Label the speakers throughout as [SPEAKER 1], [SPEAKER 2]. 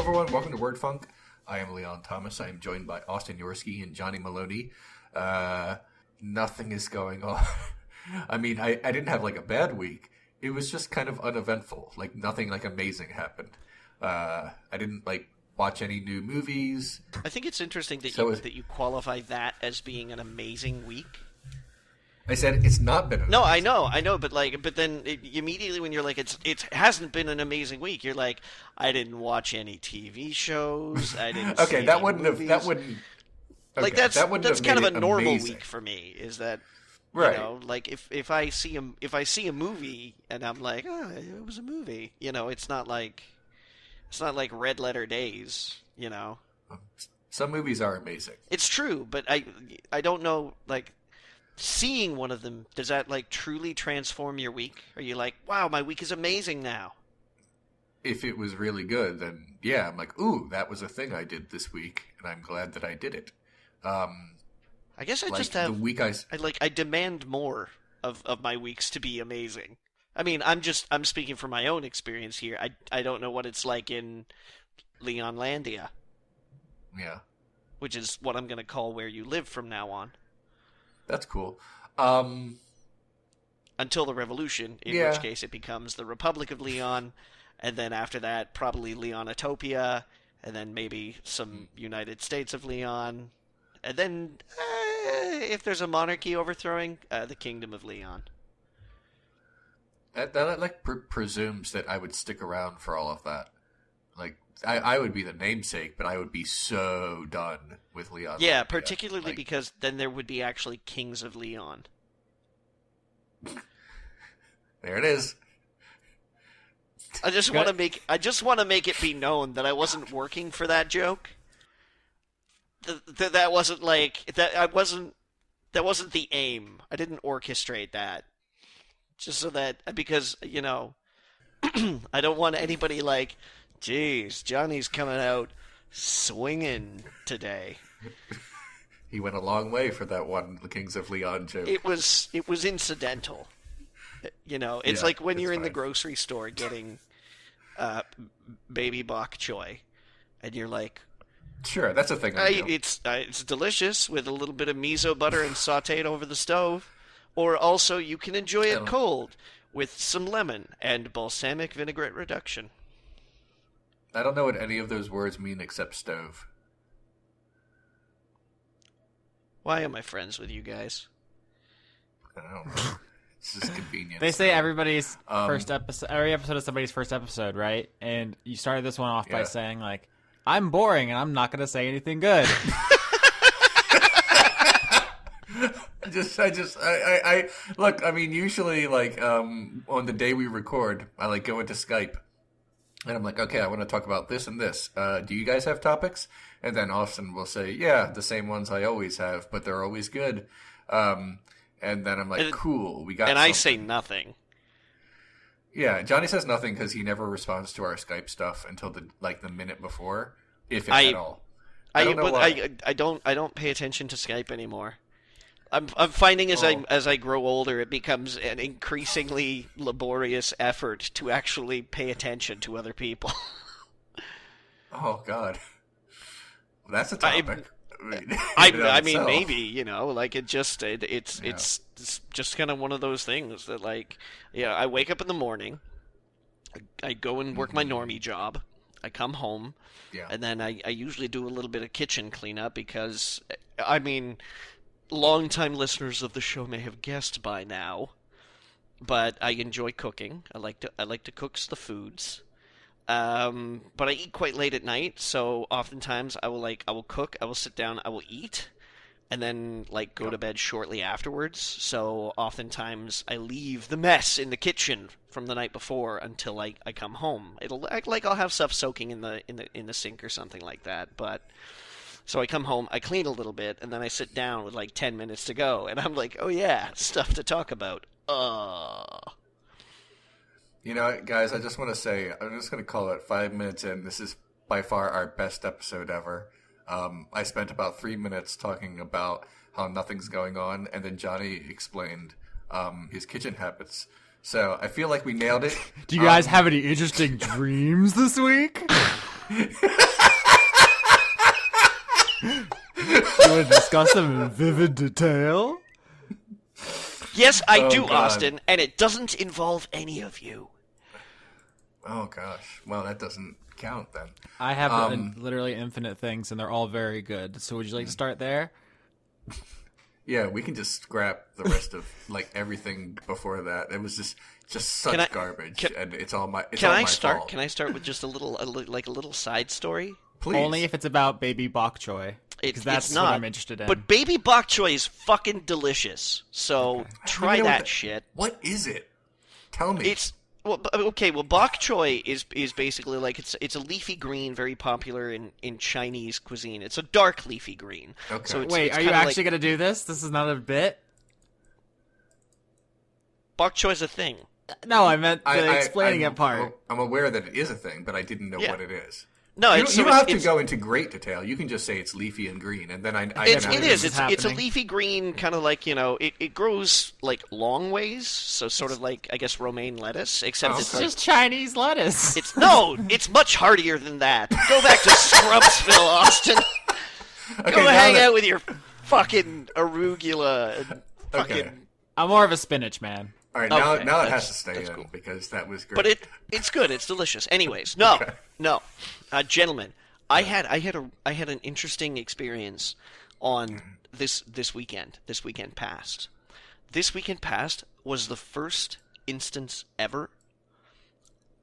[SPEAKER 1] everyone. Welcome to Word Funk. I am Leon Thomas. I am joined by Austin Yorsky and Johnny Maloney. Nothing is going on. I mean, I didn't have like a bad week. It was just kind of uneventful. Like nothing like amazing happened. I didn't like watch any new movies.
[SPEAKER 2] I think it's interesting that that you qualify that as being an amazing week.
[SPEAKER 1] I said it's not been.
[SPEAKER 2] No, I know, but then immediately when you're like, it hasn't been an amazing week. You're like, I didn't watch any TV shows. I didn't.
[SPEAKER 1] Okay,
[SPEAKER 2] see
[SPEAKER 1] that
[SPEAKER 2] any
[SPEAKER 1] wouldn't
[SPEAKER 2] movies.
[SPEAKER 1] have. That wouldn't. Okay,
[SPEAKER 2] like that's kind of a normal
[SPEAKER 1] amazing
[SPEAKER 2] week for me. Is that
[SPEAKER 1] right?
[SPEAKER 2] You know, like if I see a movie and I'm like, oh, it was a movie. You know, it's not like Red Letter Days. You know,
[SPEAKER 1] some movies are amazing.
[SPEAKER 2] It's true, but I don't know like. Seeing one of them, does that like truly transform your week? Are you like, wow, my week is amazing now?
[SPEAKER 1] If it was really good, then yeah, I'm like, ooh, that was a thing I did this week, and I'm glad that I did it.
[SPEAKER 2] I guess I
[SPEAKER 1] like
[SPEAKER 2] just have
[SPEAKER 1] the week
[SPEAKER 2] I demand more of my weeks to be amazing. I mean, I'm speaking from my own experience here. I don't know what it's like in Leonlandia.
[SPEAKER 1] Yeah.
[SPEAKER 2] Which is what I'm going to call where you live from now on.
[SPEAKER 1] That's cool.
[SPEAKER 2] Until the revolution, in which case it becomes the Republic of Leon, and then after that, probably Leonotopia, and then maybe some United States of Leon, and then, if there's a monarchy overthrowing, the Kingdom of Leon.
[SPEAKER 1] That like presumes that I would stick around for all of that. Like, I would be the namesake, but I would be so done with Leon.
[SPEAKER 2] Yeah, particularly because then there would be actually kings of Leon.
[SPEAKER 1] There it is.
[SPEAKER 2] I just want to make it be known that I wasn't working for that joke. That wasn't like that wasn't the aim. I didn't orchestrate that. Just so that because, you know, I don't want anybody like, jeez, Johnny's coming out swinging today.
[SPEAKER 1] He went a long way for that one The Kings of Leon joke.
[SPEAKER 2] It was incidental. You know, it's like when you're in the grocery store getting baby bok choy, and you're like,
[SPEAKER 1] sure, that's a thing.
[SPEAKER 2] It's delicious with a little bit of miso butter and sautéed over the stove, or also you can enjoy it cold with some lemon and balsamic vinaigrette reduction.
[SPEAKER 1] I don't know what any of those words mean except stove.
[SPEAKER 2] Why am I friends with you guys?
[SPEAKER 1] I don't know. It's just convenient.
[SPEAKER 3] They say everybody's first episode, every episode is somebody's first episode, right? And you started this one off by saying, like, I'm boring and I'm not going to say anything good.
[SPEAKER 1] I look, I mean, usually, like, on the day we record, I, like, go into Skype. And I'm like, okay, I want to talk about this and this. Do you guys have topics? And then Austin will say, yeah, the same ones I always have, but they're always good. And then I'm like, cool, we got
[SPEAKER 2] And
[SPEAKER 1] something.
[SPEAKER 2] I say nothing.
[SPEAKER 1] Yeah, Johnny says nothing because he never responds to our Skype stuff until the minute before, if at all. I don't know why.
[SPEAKER 2] I don't pay attention to Skype anymore. I'm finding as I grow older, it becomes an increasingly laborious effort to actually pay attention to other people.
[SPEAKER 1] Oh God, that's a topic.
[SPEAKER 2] I mean, maybe, you know, like it's just kind of one of those things that, like, yeah, I wake up in the morning, I go and work my normie job, I come home, and then I usually do a little bit of kitchen cleanup because, I mean, longtime listeners of the show may have guessed by now, but I enjoy cooking. I like to cook the foods. But I eat quite late at night, so oftentimes I will cook, I will sit down, I will eat, and then like go to bed shortly afterwards. So oftentimes I leave the mess in the kitchen from the night before until I come home. I'll have stuff soaking in the sink or something like that, but so I come home, I clean a little bit, and then I sit down with like 10 minutes to go, and I'm like, oh yeah, stuff to talk about.
[SPEAKER 1] You know what, guys, I just want to say, I'm just going to call it 5 minutes in. This is by far our best episode ever. I spent about 3 minutes talking about how nothing's going on, and then Johnny explained his kitchen habits. So I feel like we nailed it.
[SPEAKER 3] Do you guys have any interesting dreams this week? You want to discuss them in vivid detail?
[SPEAKER 2] Yes, I do,
[SPEAKER 1] God.
[SPEAKER 2] Austin, and it doesn't involve any of you.
[SPEAKER 1] Oh, gosh. Well, that doesn't count, then.
[SPEAKER 3] I have literally infinite things, and they're all very good. So would you like to start there?
[SPEAKER 1] Yeah, we can just scrap the rest of, like, everything before that. It was just such garbage, and it's all my fault.
[SPEAKER 2] Can I start with just a little side story?
[SPEAKER 1] Please.
[SPEAKER 3] Only if it's about baby bok choy. Because that's
[SPEAKER 2] it's not,
[SPEAKER 3] what I'm interested in.
[SPEAKER 2] But baby bok choy is fucking delicious. So try that shit.
[SPEAKER 1] What is it? Tell me.
[SPEAKER 2] Well, bok choy is basically like it's a leafy green, very popular in Chinese cuisine. It's a dark leafy green.
[SPEAKER 1] Okay.
[SPEAKER 2] So
[SPEAKER 3] Wait, are you actually going to do this? This is not a bit?
[SPEAKER 2] Bok choy is a thing.
[SPEAKER 3] No, I meant the explaining it part.
[SPEAKER 1] I'm aware that it is a thing, but I didn't know what it is.
[SPEAKER 2] No,
[SPEAKER 1] you don't have to go into great detail. You can just say it's leafy and green, and then
[SPEAKER 2] It's a leafy green, kind of like, it grows like long ways, so sort of like, I guess, romaine lettuce, except
[SPEAKER 3] it's just Chinese lettuce.
[SPEAKER 2] It's much hardier than that. Go back to Scrumpsville, Austin. Go hang out with your fucking arugula and fucking.
[SPEAKER 1] Okay.
[SPEAKER 3] I'm more of a spinach man.
[SPEAKER 1] All right, now it has to stay in because that was great.
[SPEAKER 2] But it's good. It's delicious. Anyways, no, gentlemen, I had an interesting experience on this weekend. This weekend past. This weekend past was the first instance ever.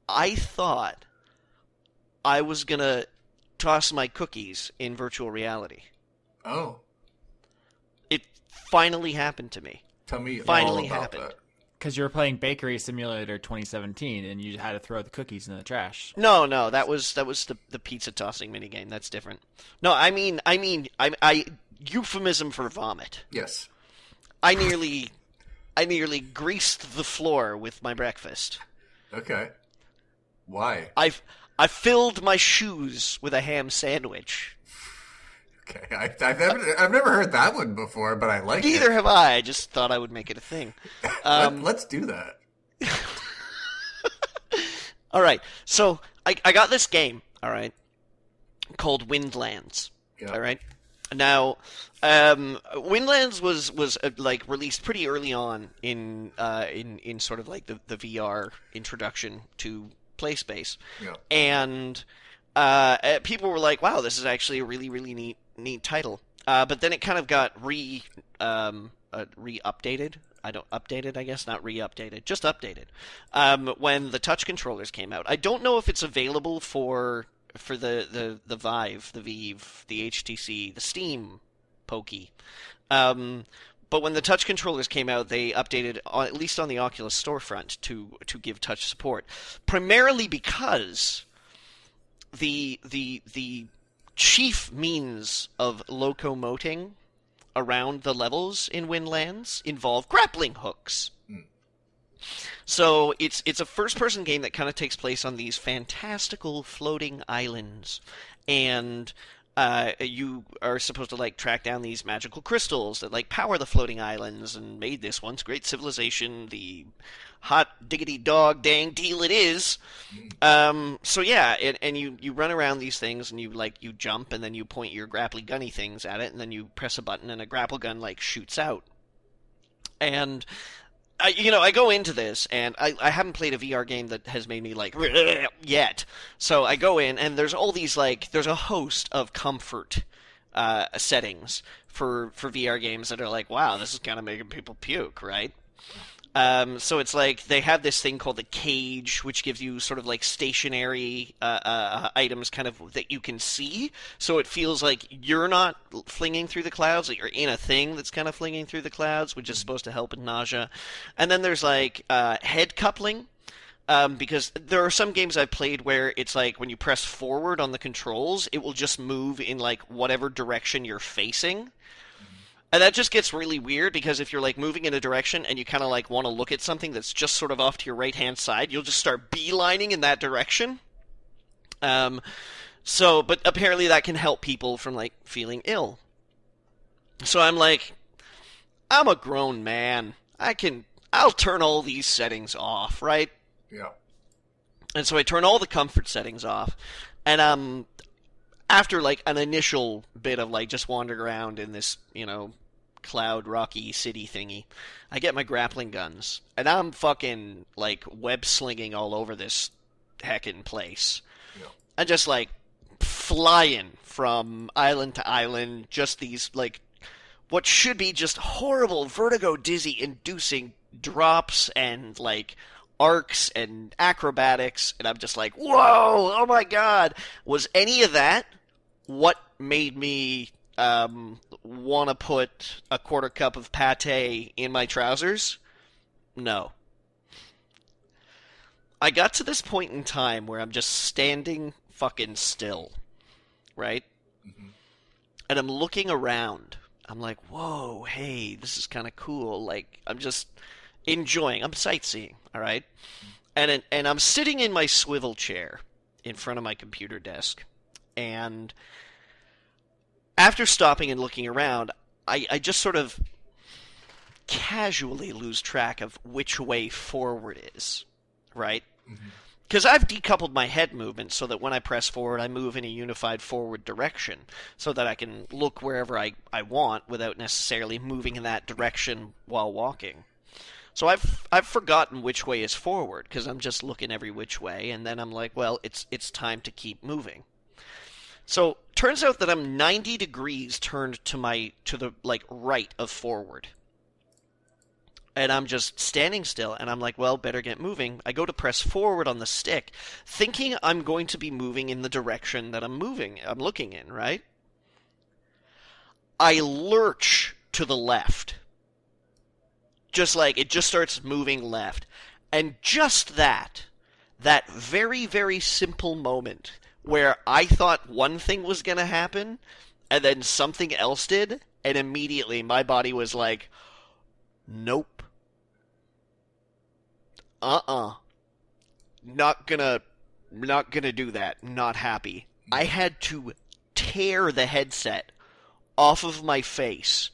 [SPEAKER 2] I thought I was gonna toss my cookies in virtual reality.
[SPEAKER 1] Oh.
[SPEAKER 2] It finally happened to me.
[SPEAKER 1] Tell me
[SPEAKER 2] finally
[SPEAKER 1] all about
[SPEAKER 2] happened.
[SPEAKER 1] that.
[SPEAKER 3] Because you were playing Bakery Simulator 2017, and you had to throw the cookies in the trash.
[SPEAKER 2] No, that was the pizza tossing minigame. That's different. No, I mean, euphemism for vomit.
[SPEAKER 1] Yes.
[SPEAKER 2] I nearly greased the floor with my breakfast.
[SPEAKER 1] Okay. Why?
[SPEAKER 2] I filled my shoes with a ham sandwich.
[SPEAKER 1] Okay, I've never heard that one before, but I like it.
[SPEAKER 2] Neither have I. I just thought I would make it a thing.
[SPEAKER 1] Let's do that.
[SPEAKER 2] All right, so I got this game. All right, called Windlands.
[SPEAKER 1] Yep.
[SPEAKER 2] All right. Now, Windlands was like released pretty early on in sort of like the VR introduction to PlaySpace,
[SPEAKER 1] Yep.
[SPEAKER 2] and people were like, "Wow, this is actually a really, really neat title." But then it kind of got re-updated. Updated, I guess, not re-updated, just updated. When the touch controllers came out, I don't know if it's available for the Vive, the Vive, the HTC, the Steam Pokey. But when the touch controllers came out, they updated, at least on the Oculus storefront, to give touch support, primarily because the chief means of locomoting around the levels in Windlands involve grappling hooks. So it's a first-person game that kind of takes place on these fantastical floating islands, and you are supposed to like track down these magical crystals that like power the floating islands and made this once great civilization the hot diggity dog dang deal it is. So yeah, and you run around these things and you jump and then you point your grapply gunny things at it and then you press a button and a grapple gun like shoots out. And I go into this, and I haven't played a VR game that has made me, like, yet. So I go in, and there's all these, like, there's a host of comfort settings for VR games that are like, wow, this is kind of making people puke, right? So it's like they have this thing called the cage, which gives you sort of like stationary items kind of that you can see. So it feels like you're not flinging through the clouds, that you're in a thing that's kind of flinging through the clouds, which is supposed to help with nausea. And then there's like head coupling. Because there are some games I've played where it's like when you press forward on the controls, it will just move in like whatever direction you're facing. And that just gets really weird because if you're like moving in a direction and you kind of like want to look at something that's just sort of off to your right-hand side, you'll just start beelining in that direction. But apparently that can help people from like feeling ill. So I'm like, I'm a grown man. I'll turn all these settings off, right?
[SPEAKER 1] Yeah.
[SPEAKER 2] And so I turn all the comfort settings off, And after like an initial bit of like just wandering around in this, cloud rocky city thingy, I get my grappling guns, and I'm fucking like web slinging all over this heckin' place. Yeah. And just like flying from island to island, just these like what should be just horrible vertigo dizzy inducing drops and like arcs and acrobatics, and I'm just like, whoa, oh my god. Was any of that what made me want to put a quarter cup of pate in my trousers? No. I got to this point in time where I'm just standing fucking still, right? Mm-hmm. And I'm looking around. I'm like, whoa, hey, this is kind of cool. Like, I'm just enjoying. I'm sightseeing, all right? And I'm sitting in my swivel chair in front of my computer desk. And after stopping and looking around, I just sort of casually lose track of which way forward is, right? Because I've decoupled my head movement so that when I press forward, I move in a unified forward direction so that I can look wherever I want without necessarily moving in that direction while walking. So I've forgotten which way is forward because I'm just looking every which way, and then I'm like, well, it's time to keep moving. So turns out that I'm 90 degrees turned to the like right of forward. And I'm just standing still, and I'm like, well, better get moving. I go to press forward on the stick, thinking I'm going to be moving in the direction that I'm looking in, right? I lurch to the left. Just like, it just starts moving left. And just that very, very simple moment where I thought one thing was going to happen, and then something else did, and immediately my body was like, nope. Not gonna do that. Not happy. I had to tear the headset off of my face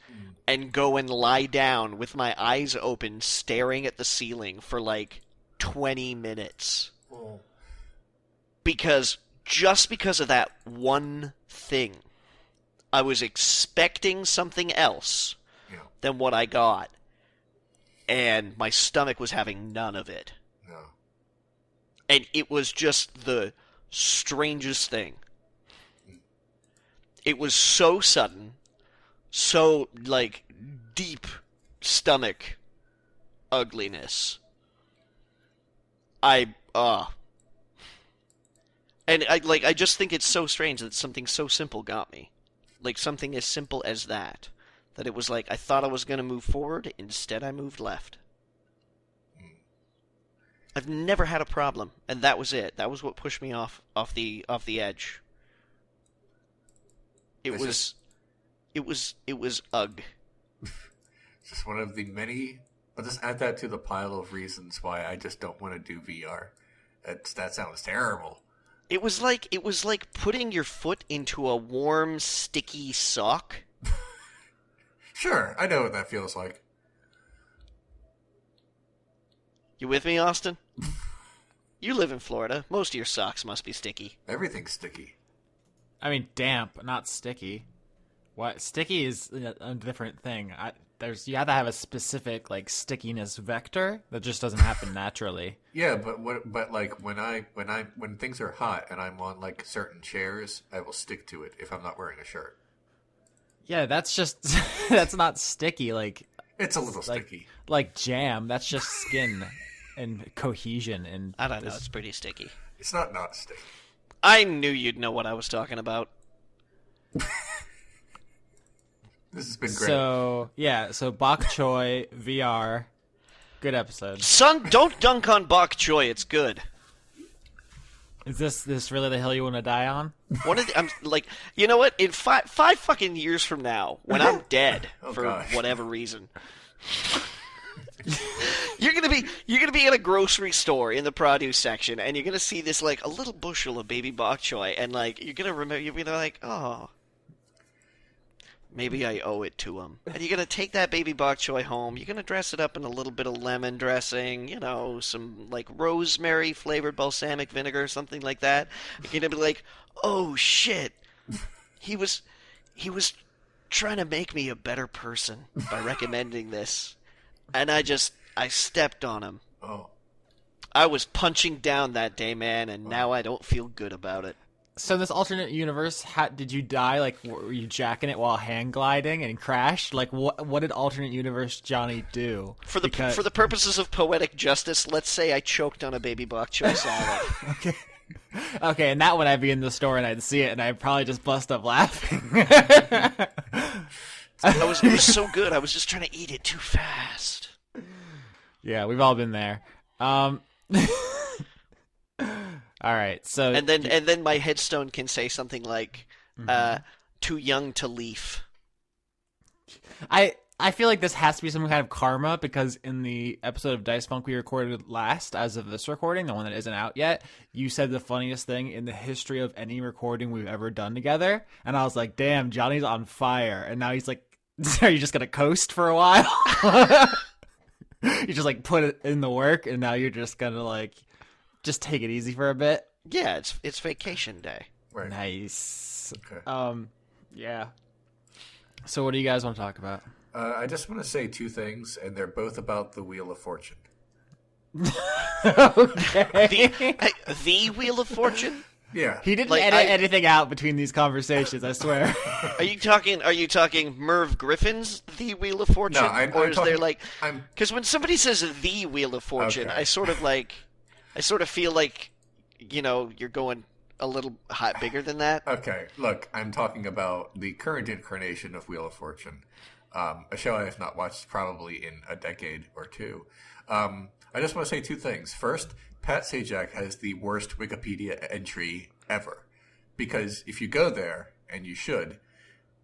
[SPEAKER 2] and go and lie down with my eyes open, staring at the ceiling for like 20 minutes. Oh. Just because of that one thing. I was expecting something else than what I got. And my stomach was having none of it. No. And it was just the strangest thing. It was so sudden, so, like, deep stomach ugliness. And I just think it's so strange that something so simple got me. Like, something as simple as that. That it was like, I thought I was going to move forward, instead I moved left. I've never had a problem, and that was it. That was what pushed me off the edge. It was ugh.
[SPEAKER 1] Just one of the many. I'll just add that to the pile of reasons why I just don't want to do VR. That sounds terrible.
[SPEAKER 2] It was like putting your foot into a warm, sticky sock.
[SPEAKER 1] Sure, I know what that feels like.
[SPEAKER 2] You with me, Austin? You live in Florida. Most of your socks must be sticky.
[SPEAKER 1] Everything's sticky.
[SPEAKER 3] I mean, damp, not sticky. What? Sticky is a different thing. You have to have a specific like stickiness vector that just doesn't happen naturally.
[SPEAKER 1] Yeah, but when things are hot and I'm on like certain chairs, I will stick to it if I'm not wearing a shirt.
[SPEAKER 3] Yeah, that's not sticky. Like
[SPEAKER 1] it's a little sticky,
[SPEAKER 3] like jam. That's just skin and cohesion. And
[SPEAKER 2] I don't know. It's pretty sticky.
[SPEAKER 1] It's not sticky.
[SPEAKER 2] I knew you'd know what I was talking about.
[SPEAKER 1] This has been great.
[SPEAKER 3] So bok choy VR, good episode.
[SPEAKER 2] Son, don't dunk on bok choy. It's good.
[SPEAKER 3] Is this really the hill you want to die on?
[SPEAKER 2] I'm like, you know what? In five fucking years from now, when I'm dead whatever reason, you're gonna be in a grocery store in the produce section, and you're gonna see this like a little bushel of baby bok choy, and like you're gonna remember, you're gonna be like, oh, Maybe I owe it to him. And you're going to take that baby bok choy home. You're going to dress it up in a little bit of lemon dressing, some like rosemary flavored balsamic vinegar, something like that. You're going to be like, oh shit, he was trying to make me a better person by recommending this. And I stepped on him.
[SPEAKER 1] Oh.
[SPEAKER 2] I was punching down that day, man, and now I don't feel good about it.
[SPEAKER 3] So in this alternate universe, did you die? Like, were you jacking it while hang gliding and crashed? Like, what did alternate universe Johnny do?
[SPEAKER 2] For the purposes of poetic justice, let's say I choked on a baby bok choy salad.
[SPEAKER 3] Okay, and that one I'd be in the store and I'd see it and I'd probably just bust up laughing.
[SPEAKER 2] It was so good. I was just trying to eat it too fast.
[SPEAKER 3] Yeah, we've all been there. All right, so
[SPEAKER 2] and then my headstone can say something like, "Too young to leaf."
[SPEAKER 3] I feel like this has to be some kind of karma because in the episode of Dice Funk we recorded last, as of this recording, the one that isn't out yet, you said the funniest thing in the history of any recording we've ever done together, and I was like, "Damn, Johnny's on fire!" And now he's like, "Are you just gonna coast for a while?" You just like put it in the work, and now you're just gonna like. Just take it easy for a bit.
[SPEAKER 2] Yeah, it's vacation day.
[SPEAKER 1] Right.
[SPEAKER 3] Nice.
[SPEAKER 1] Okay.
[SPEAKER 3] Yeah. So what do you guys want to talk about?
[SPEAKER 1] I just want to say two things, and they're both about the Wheel of Fortune.
[SPEAKER 3] Okay.
[SPEAKER 2] The Wheel of Fortune?
[SPEAKER 1] Yeah.
[SPEAKER 3] He didn't edit anything out between these conversations, I swear.
[SPEAKER 2] Are you talking Merv Griffin's The Wheel of Fortune?
[SPEAKER 1] No, I'm
[SPEAKER 2] or is
[SPEAKER 1] talking,
[SPEAKER 2] there like... Because when somebody says The Wheel of Fortune,
[SPEAKER 1] okay.
[SPEAKER 2] I sort of feel like, you're going a little hot bigger than that.
[SPEAKER 1] Okay, look, I'm talking about the current incarnation of Wheel of Fortune, a show I have not watched probably in a decade or two. I just want to say two things. First, Pat Sajak has the worst Wikipedia entry ever, because if you go there, and you should,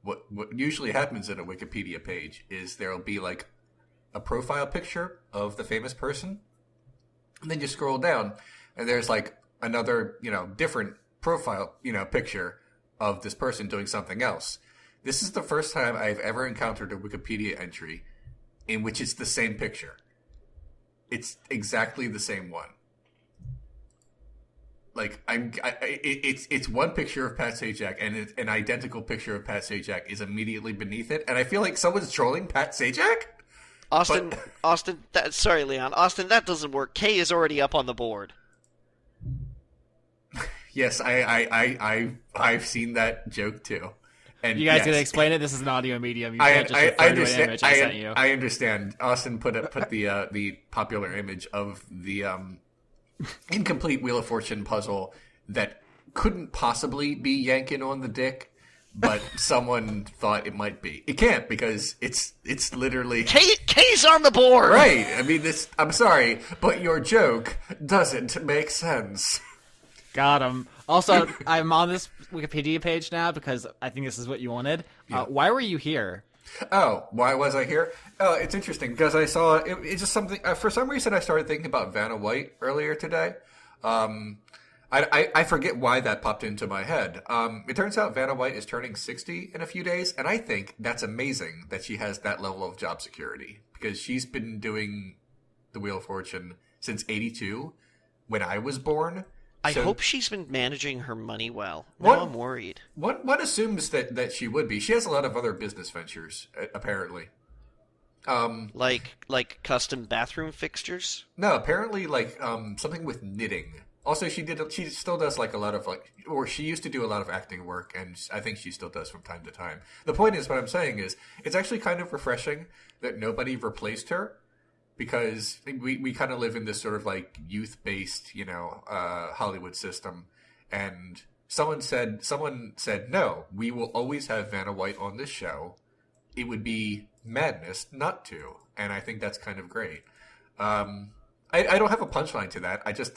[SPEAKER 1] what usually happens in a Wikipedia page is there'll be like a profile picture of the famous person, and then you scroll down, and there's like another, different profile, picture of this person doing something else. This is the first time I've ever encountered a Wikipedia entry in which it's the same picture. It's exactly the same one. Like it's one picture of Pat Sajak, and an identical picture of Pat Sajak is immediately beneath it, and I feel like someone's trolling Pat Sajak.
[SPEAKER 2] Austin, sorry, Leon. Austin, that doesn't work. K is already up on the board.
[SPEAKER 1] Yes, I've seen that joke too. And
[SPEAKER 3] you guys
[SPEAKER 1] yes,
[SPEAKER 3] gonna explain it? This is an audio medium. You can't just refer to an image I sent you.
[SPEAKER 1] I understand. Austin put the popular image of the incomplete Wheel of Fortune puzzle that couldn't possibly be yanking on the dick. But someone thought it might be. It can't because it's literally
[SPEAKER 2] K's on the board.
[SPEAKER 1] Right. I mean, I'm sorry, but your joke doesn't make sense.
[SPEAKER 3] Got him. Also, I'm on this Wikipedia page now because I think this is what you wanted.
[SPEAKER 1] Yeah.
[SPEAKER 3] Why were you here?
[SPEAKER 1] Oh, why was I here? Oh, it's interesting because I saw it's just something. For some reason, I started thinking about Vanna White earlier today. I forget why that popped into my head. It turns out Vanna White is turning 60 in a few days, and I think that's amazing that she has that level of job security because she's been doing the Wheel of Fortune since '82, when I was born.
[SPEAKER 2] I hope she's been managing her money well. Now I'm worried.
[SPEAKER 1] One assumes that she would be. She has a lot of other business ventures, apparently.
[SPEAKER 2] Like custom bathroom fixtures?
[SPEAKER 1] No, apparently like something with knitting. Also, she still does like a lot of or she used to do a lot of acting work, and I think she still does from time to time. The point is, what I'm saying is, it's actually kind of refreshing that nobody replaced her, because we kind of live in this sort of like youth-based, Hollywood system, and someone said, no, we will always have Vanna White on this show. It would be madness not to, and I think that's kind of great. I don't have a punchline to that. I just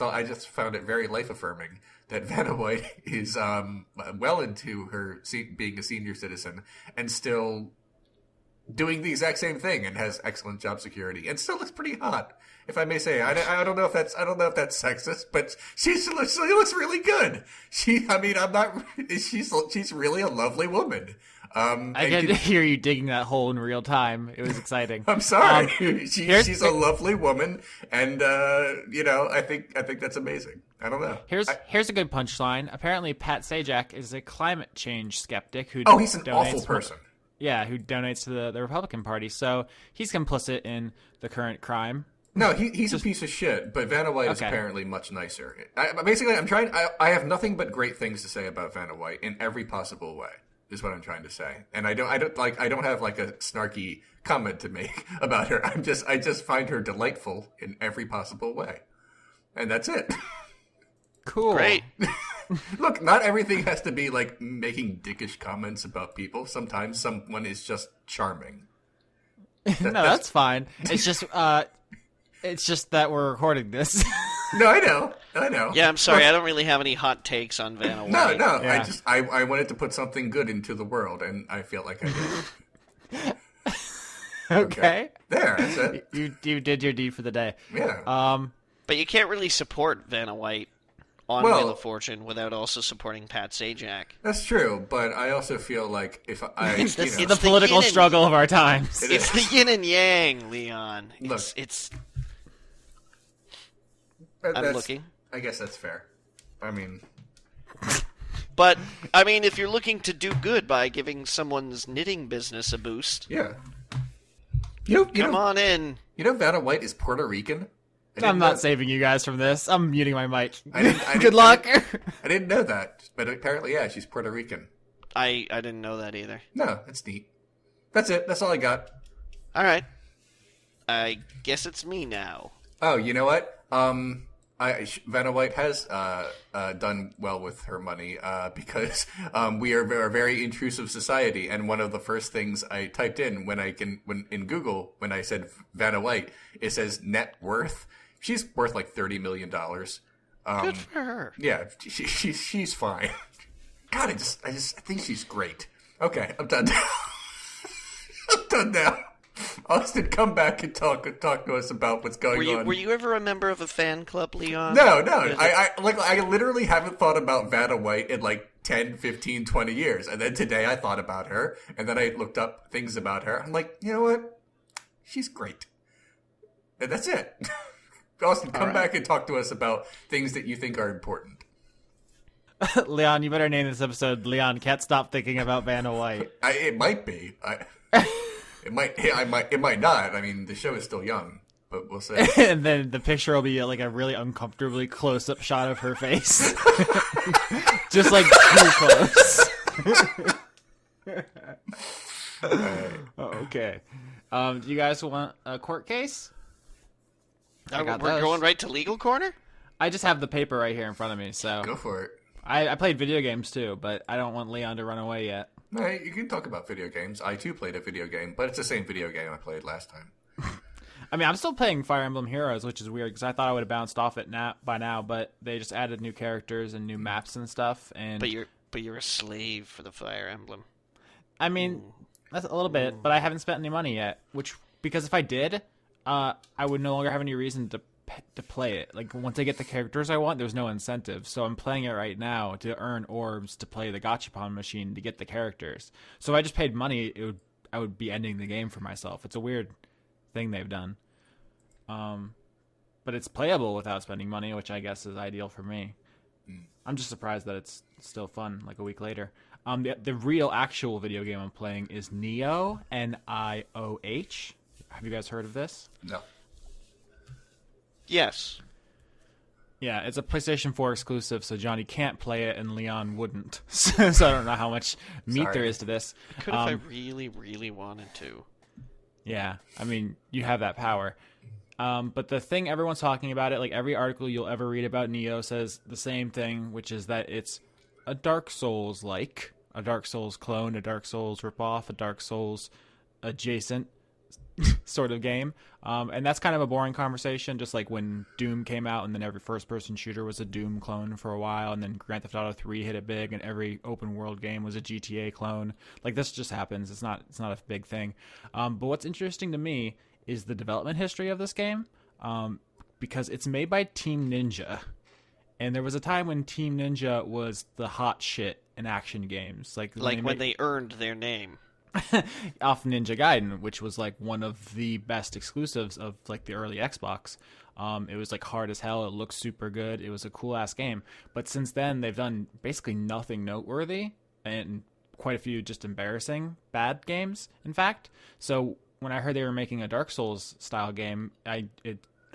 [SPEAKER 1] found it very life affirming that Vanna White is well into her being a senior citizen and still doing the exact same thing and has excellent job security and still looks pretty hot, if I may say. I don't know if that's sexist, but she looks really good. She's really a lovely woman.
[SPEAKER 3] I can hear you digging that hole in real time. It was exciting.
[SPEAKER 1] I'm sorry. She's a lovely woman, and I think that's amazing. I don't know.
[SPEAKER 3] Here's a good punchline. Apparently, Pat Sajak is a climate change skeptic who
[SPEAKER 1] he's an awful person.
[SPEAKER 3] Yeah, who donates to the Republican Party. So he's complicit in the current crime.
[SPEAKER 1] No, he's a piece of shit, but Vanna White is apparently much nicer. I have nothing but great things to say about Vanna White in every possible way, is what I'm trying to say. And I don't have like a snarky comment to make about her. I just find her delightful in every possible way. And that's it.
[SPEAKER 3] Cool.
[SPEAKER 2] Great.
[SPEAKER 1] Look, not everything has to be like making dickish comments about people. Sometimes someone is just charming.
[SPEAKER 3] That's fine. It's just that we're recording this.
[SPEAKER 1] No, I know.
[SPEAKER 2] Yeah, I'm sorry. I don't really have any hot takes on Vanna White.
[SPEAKER 1] No.
[SPEAKER 3] Yeah.
[SPEAKER 1] I wanted to put something good into the world, and I feel like I did.
[SPEAKER 3] Okay.
[SPEAKER 1] There, that's it.
[SPEAKER 3] You did your deed for the day.
[SPEAKER 1] Yeah.
[SPEAKER 2] But you can't really support Vanna White on Wheel of Fortune without also supporting Pat Sajak.
[SPEAKER 1] That's true, but I also feel like if I...
[SPEAKER 3] It's the political struggle of our times.
[SPEAKER 2] It's the yin and yang, Leon. It's I'm looking.
[SPEAKER 1] I guess that's fair. I mean...
[SPEAKER 2] But, I mean, if you're looking to do good by giving someone's knitting business a boost...
[SPEAKER 1] Yeah.
[SPEAKER 2] Come on in.
[SPEAKER 1] You know Vanna White is Puerto Rican?
[SPEAKER 3] I'm not saving you guys from this. I'm muting my mic.
[SPEAKER 1] Good
[SPEAKER 3] luck.
[SPEAKER 1] I didn't know that, but apparently, yeah, she's Puerto Rican.
[SPEAKER 2] I didn't know that either.
[SPEAKER 1] No, it's neat. That's it. That's all I got.
[SPEAKER 2] All right. I guess it's me now.
[SPEAKER 1] Oh, you know what? Vanna White has done well with her money because we are a very intrusive society, and one of the first things I typed in when in Google when I said Vanna White, it says net worth. She's worth like $30 million.
[SPEAKER 2] Good for her.
[SPEAKER 1] Yeah, she's fine. God, I think she's great. Okay, I'm done. I'm done now. Austin, come back and talk to us about what's going on.
[SPEAKER 2] Were you ever a member of a fan club, Leon?
[SPEAKER 1] No. I literally haven't thought about Vanna White in like 10, 15, 20 years. And then today I thought about her, and then I looked up things about her. I'm like, you know what? She's great. And that's it. Austin, come back and talk to us about things that you think are important.
[SPEAKER 3] Leon, you better name this episode Leon Can't Stop Thinking About Vanna White.
[SPEAKER 1] It might be. It might not. I mean, the show is still young, but we'll see.
[SPEAKER 3] And then the picture will be like a really uncomfortably close-up shot of her face. Just like too close. Okay. Do you guys want a court case?
[SPEAKER 2] We're going right to legal corner?
[SPEAKER 3] I just have the paper right here in front of me, so...
[SPEAKER 1] Go for it.
[SPEAKER 3] I played video games too, but I don't want Leon to run away yet.
[SPEAKER 1] No, you can talk about video games. I too played a video game, but it's the same video game I played last time.
[SPEAKER 3] I mean, I'm still playing Fire Emblem Heroes, which is weird because I thought I would have bounced off it by now, but they just added new characters and new maps and stuff. And
[SPEAKER 2] but you're a slave for the Fire Emblem.
[SPEAKER 3] I mean, that's a little bit, but I haven't spent any money yet. Because if I did, I would no longer have any reason to play it. Like, once I get the characters I want, there's no incentive. So I'm playing it right now to earn orbs to play the gachapon machine to get the characters. So if I just paid money, I would be ending the game for myself. It's a weird thing they've done. But it's playable without spending money, which I guess is ideal for me. I'm just surprised that it's still fun like a week later. The real actual video game I'm playing is Nioh, Nioh. Have you guys heard of this?
[SPEAKER 1] No.
[SPEAKER 2] Yes.
[SPEAKER 3] Yeah, it's a PlayStation 4 exclusive, so Johnny can't play it and Leon wouldn't. So I don't know how much meat there is to this.
[SPEAKER 2] I could if I really, really wanted to.
[SPEAKER 3] Yeah, I mean, you have that power. But the thing everyone's talking about it, like every article you'll ever read about Nioh says the same thing, which is that it's a Dark Souls-like, a Dark Souls clone, a Dark Souls ripoff, a Dark Souls adjacent sort of game. And that's kind of a boring conversation, just like when Doom came out and then every first-person shooter was a Doom clone for a while, and then Grand Theft Auto 3 hit it big and every open-world game was a GTA clone. Like, this just happens. It's not a big thing. But what's interesting to me is the development history of this game, because it's made by Team Ninja. And there was a time when Team Ninja was the hot shit in action games. Like
[SPEAKER 2] when they earned their name.
[SPEAKER 3] Off Ninja Gaiden, which was like one of the best exclusives of like the early Xbox. It was like hard as hell. It looked super good. It was a cool ass game. But since then, they've done basically nothing noteworthy and quite a few just embarrassing bad games, in fact. So when I heard they were making a Dark Souls style game, I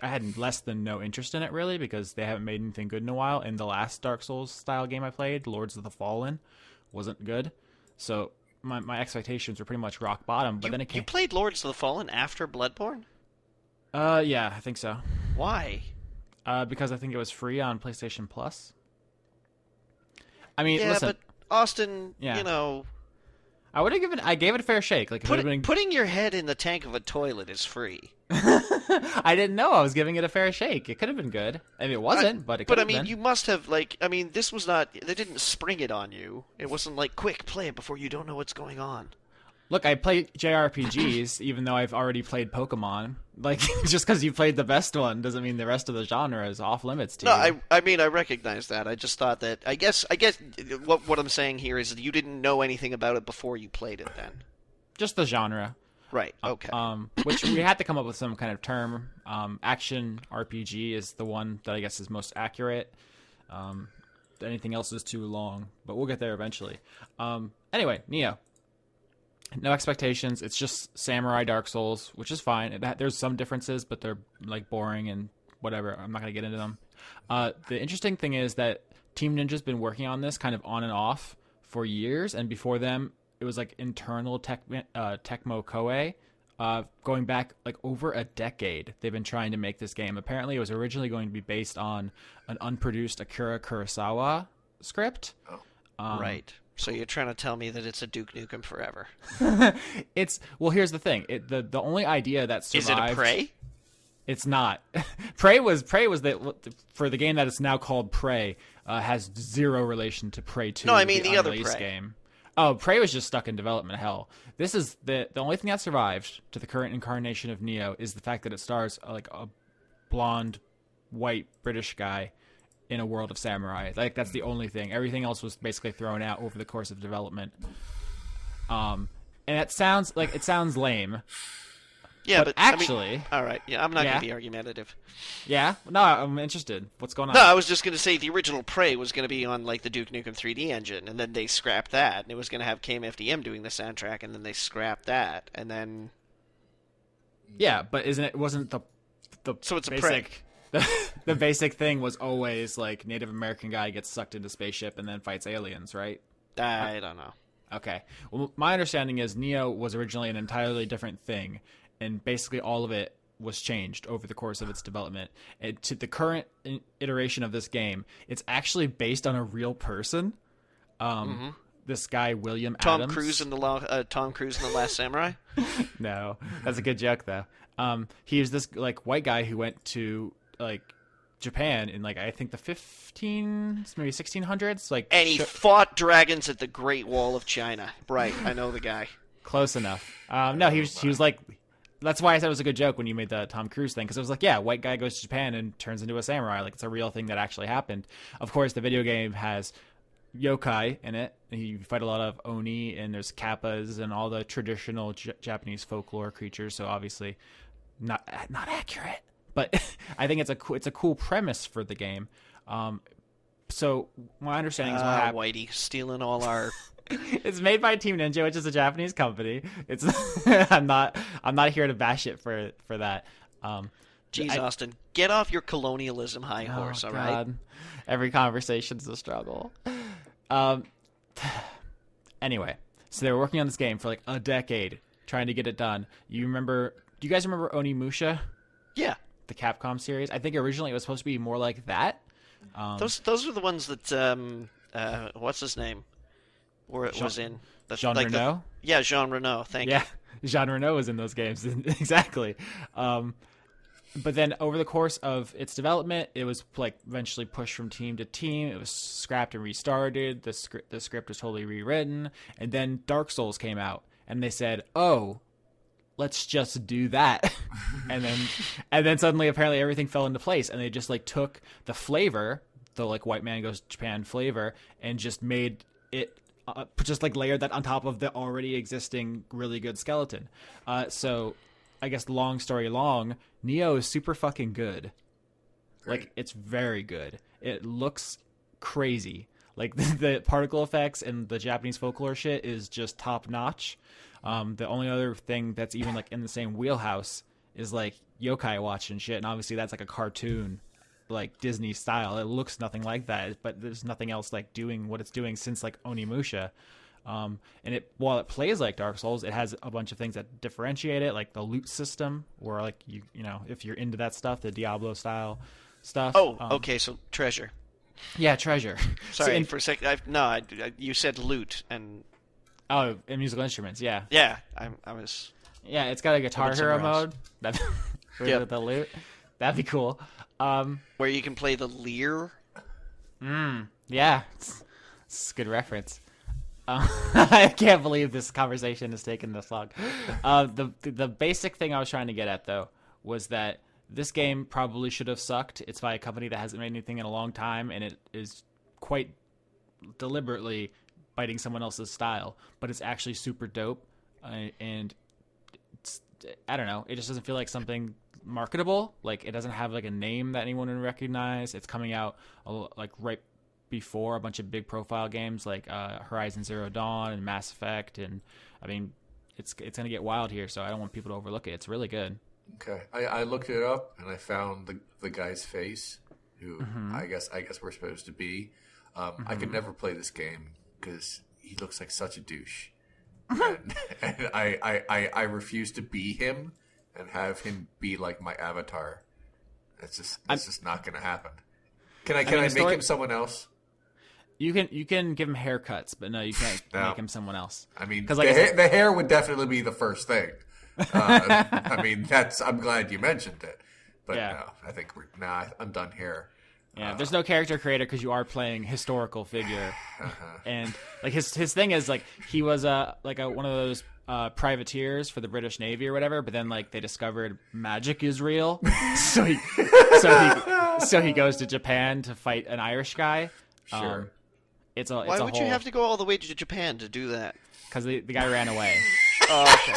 [SPEAKER 3] had less than no interest in it, really, because they haven't made anything good in a while. And the last Dark Souls style game I played, Lords of the Fallen, wasn't good. So my expectations were pretty much rock bottom. But then it came.
[SPEAKER 2] You played Lords of the Fallen after Bloodborne?
[SPEAKER 3] Yeah, I think so.
[SPEAKER 2] Why?
[SPEAKER 3] Because I think it was free on PlayStation Plus. I mean,
[SPEAKER 2] yeah,
[SPEAKER 3] listen,
[SPEAKER 2] but Austin,
[SPEAKER 3] Yeah.
[SPEAKER 2] you know,
[SPEAKER 3] I gave it a fair shake. Like,
[SPEAKER 2] putting your head in the tank of a toilet is free.
[SPEAKER 3] I didn't know I was giving it a fair shake. It could have been good. I mean, it wasn't, but it could have been.
[SPEAKER 2] But I mean, you must have, like, I mean, this was not, they didn't spring it on you. It wasn't like, quick, play it before you don't know what's going on.
[SPEAKER 3] Look, I play JRPGs, even though I've already played Pokemon. Like, just because you played the best one doesn't mean the rest of the genre is off limits to you.
[SPEAKER 2] No, I mean, I recognize that. I just thought that, I guess what I'm saying here is that you didn't know anything about it before you played it then.
[SPEAKER 3] Just the genre.
[SPEAKER 2] Right, okay.
[SPEAKER 3] Which we had to come up with some kind of term. Action RPG is the one that I guess is most accurate. Anything else is too long, but we'll get there eventually. Anyway, Nioh. No expectations. It's just Samurai Dark Souls, which is fine. There's some differences, but they're like boring and whatever. I'm not going to get into them. The interesting thing is that Team Ninja's been working on this kind of on and off for years, and before them, it was like internal Tecmo Koei. Going back like over a decade, they've been trying to make this game. Apparently, it was originally going to be based on an unproduced Akira Kurosawa script.
[SPEAKER 2] Right. So you're trying to tell me that it's a Duke Nukem Forever?
[SPEAKER 3] Well, here's the thing. The only idea that survived...
[SPEAKER 2] Is it a Prey?
[SPEAKER 3] It's not. Prey was for the game that is now called Prey, has zero relation to Prey 2.
[SPEAKER 2] No, I mean the other
[SPEAKER 3] unreleased
[SPEAKER 2] Prey.
[SPEAKER 3] Game. Oh, Prey was just stuck in development hell. This is the only thing that survived to the current incarnation of Nioh is the fact that it stars like a blonde, white British guy in a world of samurai. Like, that's the only thing. Everything else was basically thrown out over the course of development. And it sounds lame.
[SPEAKER 2] Yeah,
[SPEAKER 3] but
[SPEAKER 2] I
[SPEAKER 3] actually...
[SPEAKER 2] mean, all right, yeah, I'm not going to be argumentative.
[SPEAKER 3] Yeah? No, I'm interested. What's going on?
[SPEAKER 2] No, I was just going to say the original Prey was going to be on, like, the Duke Nukem 3D engine, and then they scrapped that, and it was going to have KMFDM doing the soundtrack, and then they scrapped that, and then...
[SPEAKER 3] Yeah, but wasn't the
[SPEAKER 2] So it's
[SPEAKER 3] basic...
[SPEAKER 2] a Prey.
[SPEAKER 3] The basic thing was always, like, Native American guy gets sucked into spaceship and then fights aliens, right?
[SPEAKER 2] I don't know.
[SPEAKER 3] Okay. Well, my understanding is Nioh was originally an entirely different thing, and basically all of it was changed over the course of its development. And to the current iteration of this game, it's actually based on a real person. This guy, William Adams.
[SPEAKER 2] Tom Cruise in the Last Samurai?
[SPEAKER 3] No, that's a good joke, though. He was this, like, white guy who went to, like, Japan in, like, I think the maybe 1600s. Like,
[SPEAKER 2] and he fought dragons at the Great Wall of China. Right, I know the guy.
[SPEAKER 3] Close enough. No, he was like... That's why I said it was a good joke when you made the Tom Cruise thing, because it was like, yeah, white guy goes to Japan and turns into a samurai. Like, it's a real thing that actually happened. Of course, the video game has yokai in it. You fight a lot of oni, and there's kappas and all the traditional Japanese folklore creatures, so obviously not accurate. But I think it's a cool premise for the game. So my understanding is what happened.
[SPEAKER 2] Whitey stealing all our...
[SPEAKER 3] It's made by Team Ninja, which is a Japanese company. It's I'm not here to bash it for that.
[SPEAKER 2] Jeez, Austin, get off your colonialism high horse, all right?
[SPEAKER 3] Every conversation's a struggle. Anyway, so they were working on this game for like a decade, trying to get it done. Do you guys remember Onimusha?
[SPEAKER 2] Yeah.
[SPEAKER 3] The Capcom series? I think originally it was supposed to be more like that.
[SPEAKER 2] Those are the ones that what's his name? Where it was in
[SPEAKER 3] Jean Reno?
[SPEAKER 2] Yeah, Jean Reno. Thank you.
[SPEAKER 3] Yeah, Jean Reno was in those games exactly. But then over the course of its development, it was like eventually pushed from team to team. It was scrapped and restarted. The script was totally rewritten, and then Dark Souls came out, and they said, "Oh, let's just do that." and then suddenly apparently everything fell into place, and they just like took the flavor the like white man goes to Japan flavor and just made it just like layered that on top of the already existing really good skeleton. So I guess long story long, Nioh is super fucking good.
[SPEAKER 1] Great.
[SPEAKER 3] Like, it's very good. It looks crazy. Like, the particle effects and the Japanese folklore shit is just top notch. The only other thing that's even like in the same wheelhouse is like Yokai Watch and shit, and obviously that's like a cartoon, like Disney style. It looks nothing like that, but there's nothing else like doing what it's doing since like Onimusha. And it, while it plays like Dark Souls, it has a bunch of things that differentiate it, like the loot system, where like you know, if you're into that stuff, the Diablo style stuff.
[SPEAKER 2] Oh, okay, so treasure.
[SPEAKER 3] Yeah, treasure.
[SPEAKER 2] Sorry, for a second. You said loot and.
[SPEAKER 3] Oh, and musical instruments, yeah.
[SPEAKER 2] Yeah, I was.
[SPEAKER 3] Yeah, it's got a Guitar Hero mode.
[SPEAKER 2] Yep.
[SPEAKER 3] The loot. That'd be cool.
[SPEAKER 2] Where you can play the lyre.
[SPEAKER 3] Yeah, it's a good reference. I can't believe this conversation has taken this long. The basic thing I was trying to get at, though, was that this game probably should have sucked. It's by a company that hasn't made anything in a long time, and it is quite deliberately biting someone else's style. But it's actually super dope, and it's, I don't know. It just doesn't feel like something marketable. Like, it doesn't have like a name that anyone would recognize. It's coming out like right before a bunch of big profile games like Horizon Zero Dawn and Mass Effect, and I mean it's gonna get wild here, so I don't want people to overlook it. It's really good.
[SPEAKER 1] Okay, I looked it up and I found the guy's face, who I guess we're supposed to be. I could never play this game because he looks like such a douche, and I refuse to be him and have him be like my avatar. It's just not gonna happen. Can I make him someone else?
[SPEAKER 3] You can give him haircuts, but no, you can't make him someone else.
[SPEAKER 1] I mean, the hair would definitely be the first thing. I mean, I'm glad you mentioned it, but
[SPEAKER 3] yeah.
[SPEAKER 1] No, I think I'm done here.
[SPEAKER 3] Yeah, there's no character creator because you are playing historical figure, and like his thing is like he was one of those privateers for the British Navy or whatever, but then like they discovered magic is real, so he goes to Japan to fight an Irish guy.
[SPEAKER 1] Sure.
[SPEAKER 2] Why would you have to go all the way to Japan to do that?
[SPEAKER 3] Because the guy ran away.
[SPEAKER 2] Oh, okay.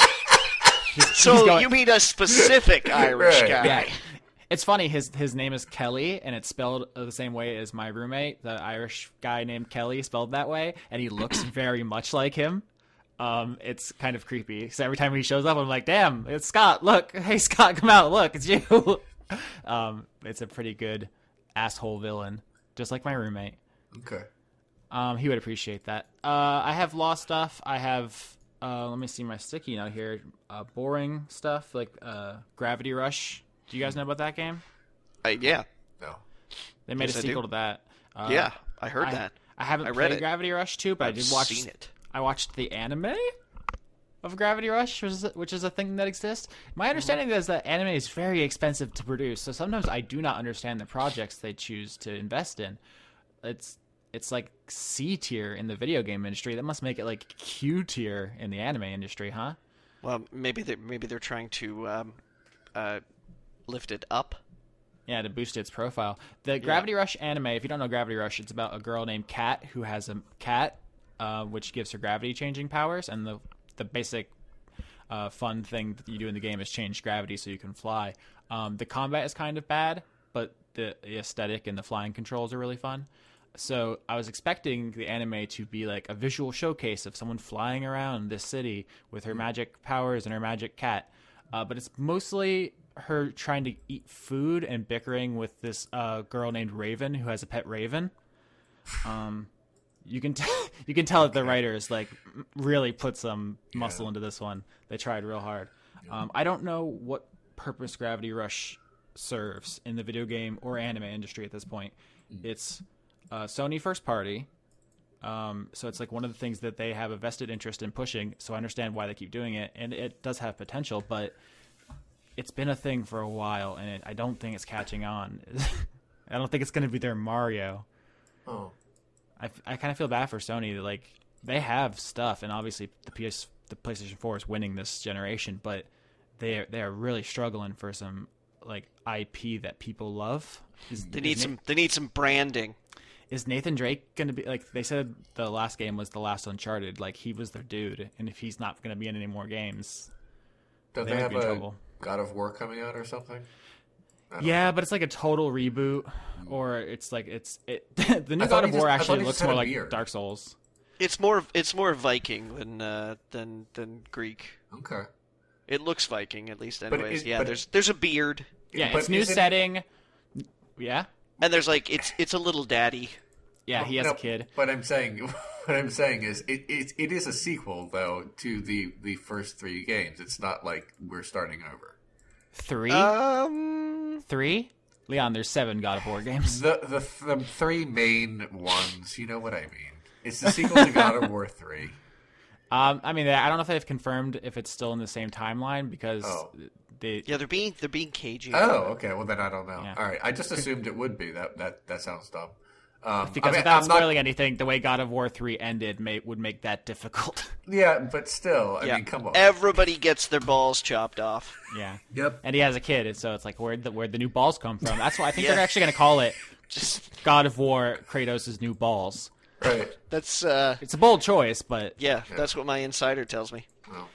[SPEAKER 2] You mean a specific Irish guy?
[SPEAKER 3] Yeah. It's funny. His name is Kelly, and it's spelled the same way as my roommate, the Irish guy named Kelly, spelled that way, and he looks very much like him. It's kind of creepy. So every time he shows up, I'm like, "Damn, it's Scott! Look, hey Scott, come out! Look, it's you." It's a pretty good asshole villain, just like my roommate.
[SPEAKER 1] Okay.
[SPEAKER 3] He would appreciate that. I have lost stuff. I have, let me see my sticky note here. Boring stuff like Gravity Rush. Do you guys know about that game?
[SPEAKER 2] Yeah.
[SPEAKER 1] No.
[SPEAKER 3] They made a sequel to that.
[SPEAKER 2] Yeah, I heard that.
[SPEAKER 3] I haven't played Gravity Rush 2, but I did watch.
[SPEAKER 2] Seen it.
[SPEAKER 3] I watched the anime of Gravity Rush, which is a thing that exists. My understanding is that anime is very expensive to produce, so sometimes I do not understand the projects they choose to invest in. It's like C tier in the video game industry. That must make it like Q tier in the anime industry, huh?
[SPEAKER 2] Well, maybe they're trying to lift it up.
[SPEAKER 3] Yeah, to boost its profile. The Gravity Rush anime, if you don't know Gravity Rush, it's about a girl named Kat who has a cat, which gives her gravity changing powers, and the basic fun thing that you do in the game is change gravity so you can fly. The combat is kind of bad, but the aesthetic and the flying controls are really fun. So I was expecting the anime to be like a visual showcase of someone flying around this city with her magic powers and her magic cat. But it's mostly her trying to eat food and bickering with this girl named Raven who has a pet raven. You can tell that the writers like really put some muscle into this one. They tried real hard. I don't know what purpose Gravity Rush serves in the video game or anime industry at this point. It's Sony first party, so it's like one of the things that they have a vested interest in pushing, so I understand why they keep doing it, and it does have potential, but it's been a thing for a while, and I don't think it's catching on. I don't think it's going to be their Mario.
[SPEAKER 1] Oh.
[SPEAKER 3] I kind of feel bad for Sony. Like, they have stuff, and obviously the PlayStation 4 is winning this generation, but they are really struggling for some like IP that people love.
[SPEAKER 2] They need some branding.
[SPEAKER 3] is Nathan Drake going to be, like, they said the last game was the last Uncharted, like, he was their dude, and if he's not going to be in any more games,
[SPEAKER 1] Don't they have a trouble. God of War coming out or something?
[SPEAKER 3] Yeah, but it's like a total reboot, or it's like the new God of War actually looks more like Dark Souls.
[SPEAKER 2] It's more Viking than Greek.
[SPEAKER 1] Okay.
[SPEAKER 2] It looks Viking, at least, anyways. There's a beard.
[SPEAKER 3] Yeah, it's new setting. Yeah.
[SPEAKER 2] And there's like it's a little daddy.
[SPEAKER 3] Yeah, he has a kid.
[SPEAKER 1] What I'm saying is it is a sequel though to the first 3 games. It's not like we're starting over.
[SPEAKER 3] 3? 3? Leon, there's 7 God of War games.
[SPEAKER 1] The 3 main ones, you know what I mean. It's the sequel to God of War 3.
[SPEAKER 3] I mean, I don't know if they've confirmed if it's still in the same timeline because
[SPEAKER 2] they're being cagey.
[SPEAKER 1] Oh, okay. Well, then I don't know.
[SPEAKER 3] Yeah.
[SPEAKER 1] All right, I just assumed it would be. That sounds dumb.
[SPEAKER 3] Because without spoiling anything, the way God of War 3 ended would make that difficult.
[SPEAKER 1] Yeah, but still, I mean, come on.
[SPEAKER 2] Everybody gets their balls chopped off.
[SPEAKER 3] Yeah.
[SPEAKER 1] Yep.
[SPEAKER 3] And he has a kid, and so it's like where'd the new balls come from? That's why I think they're actually going to call it just God of War Kratos' new balls.
[SPEAKER 1] Right.
[SPEAKER 2] That's
[SPEAKER 3] it's a bold choice, but
[SPEAKER 2] that's what my insider tells me.
[SPEAKER 1] Well.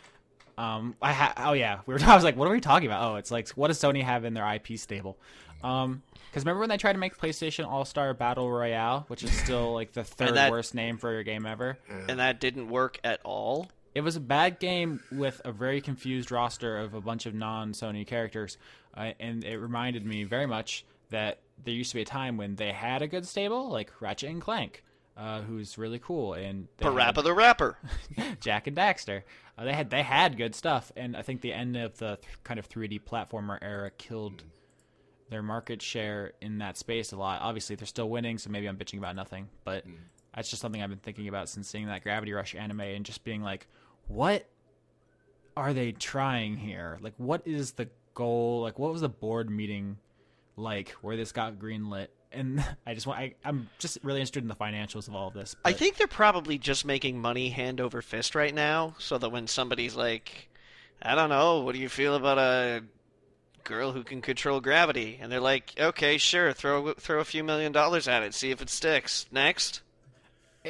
[SPEAKER 3] I was like, what are we talking about? Oh, it's like, what does Sony have in their IP stable? Because remember when they tried to make PlayStation All-Star Battle Royale, which is still like the third worst name for a game ever,
[SPEAKER 2] and that didn't work at all.
[SPEAKER 3] It was a bad game with a very confused roster of a bunch of non-Sony characters, and it reminded me very much that there used to be a time when they had a good stable, like Ratchet and Clank, who's really cool, and
[SPEAKER 2] Parappa the Rapper,
[SPEAKER 3] Jack and Daxter. They had good stuff, and I think the end of the kind of 3D platformer era killed their market share in that space a lot. Obviously, they're still winning, so maybe I'm bitching about nothing, but that's just something I've been thinking about since seeing that Gravity Rush anime and just being like, what are they trying here? Like, what is the goal? Like, what was the board meeting like where this got greenlit? And I'm just really interested in the financials of all of this.
[SPEAKER 2] I think they're probably just making money hand over fist right now, so that when somebody's like, I don't know, what do you feel about a girl who can control gravity? And they're like, okay, sure, throw a few $1 million at it, see if it sticks. Next.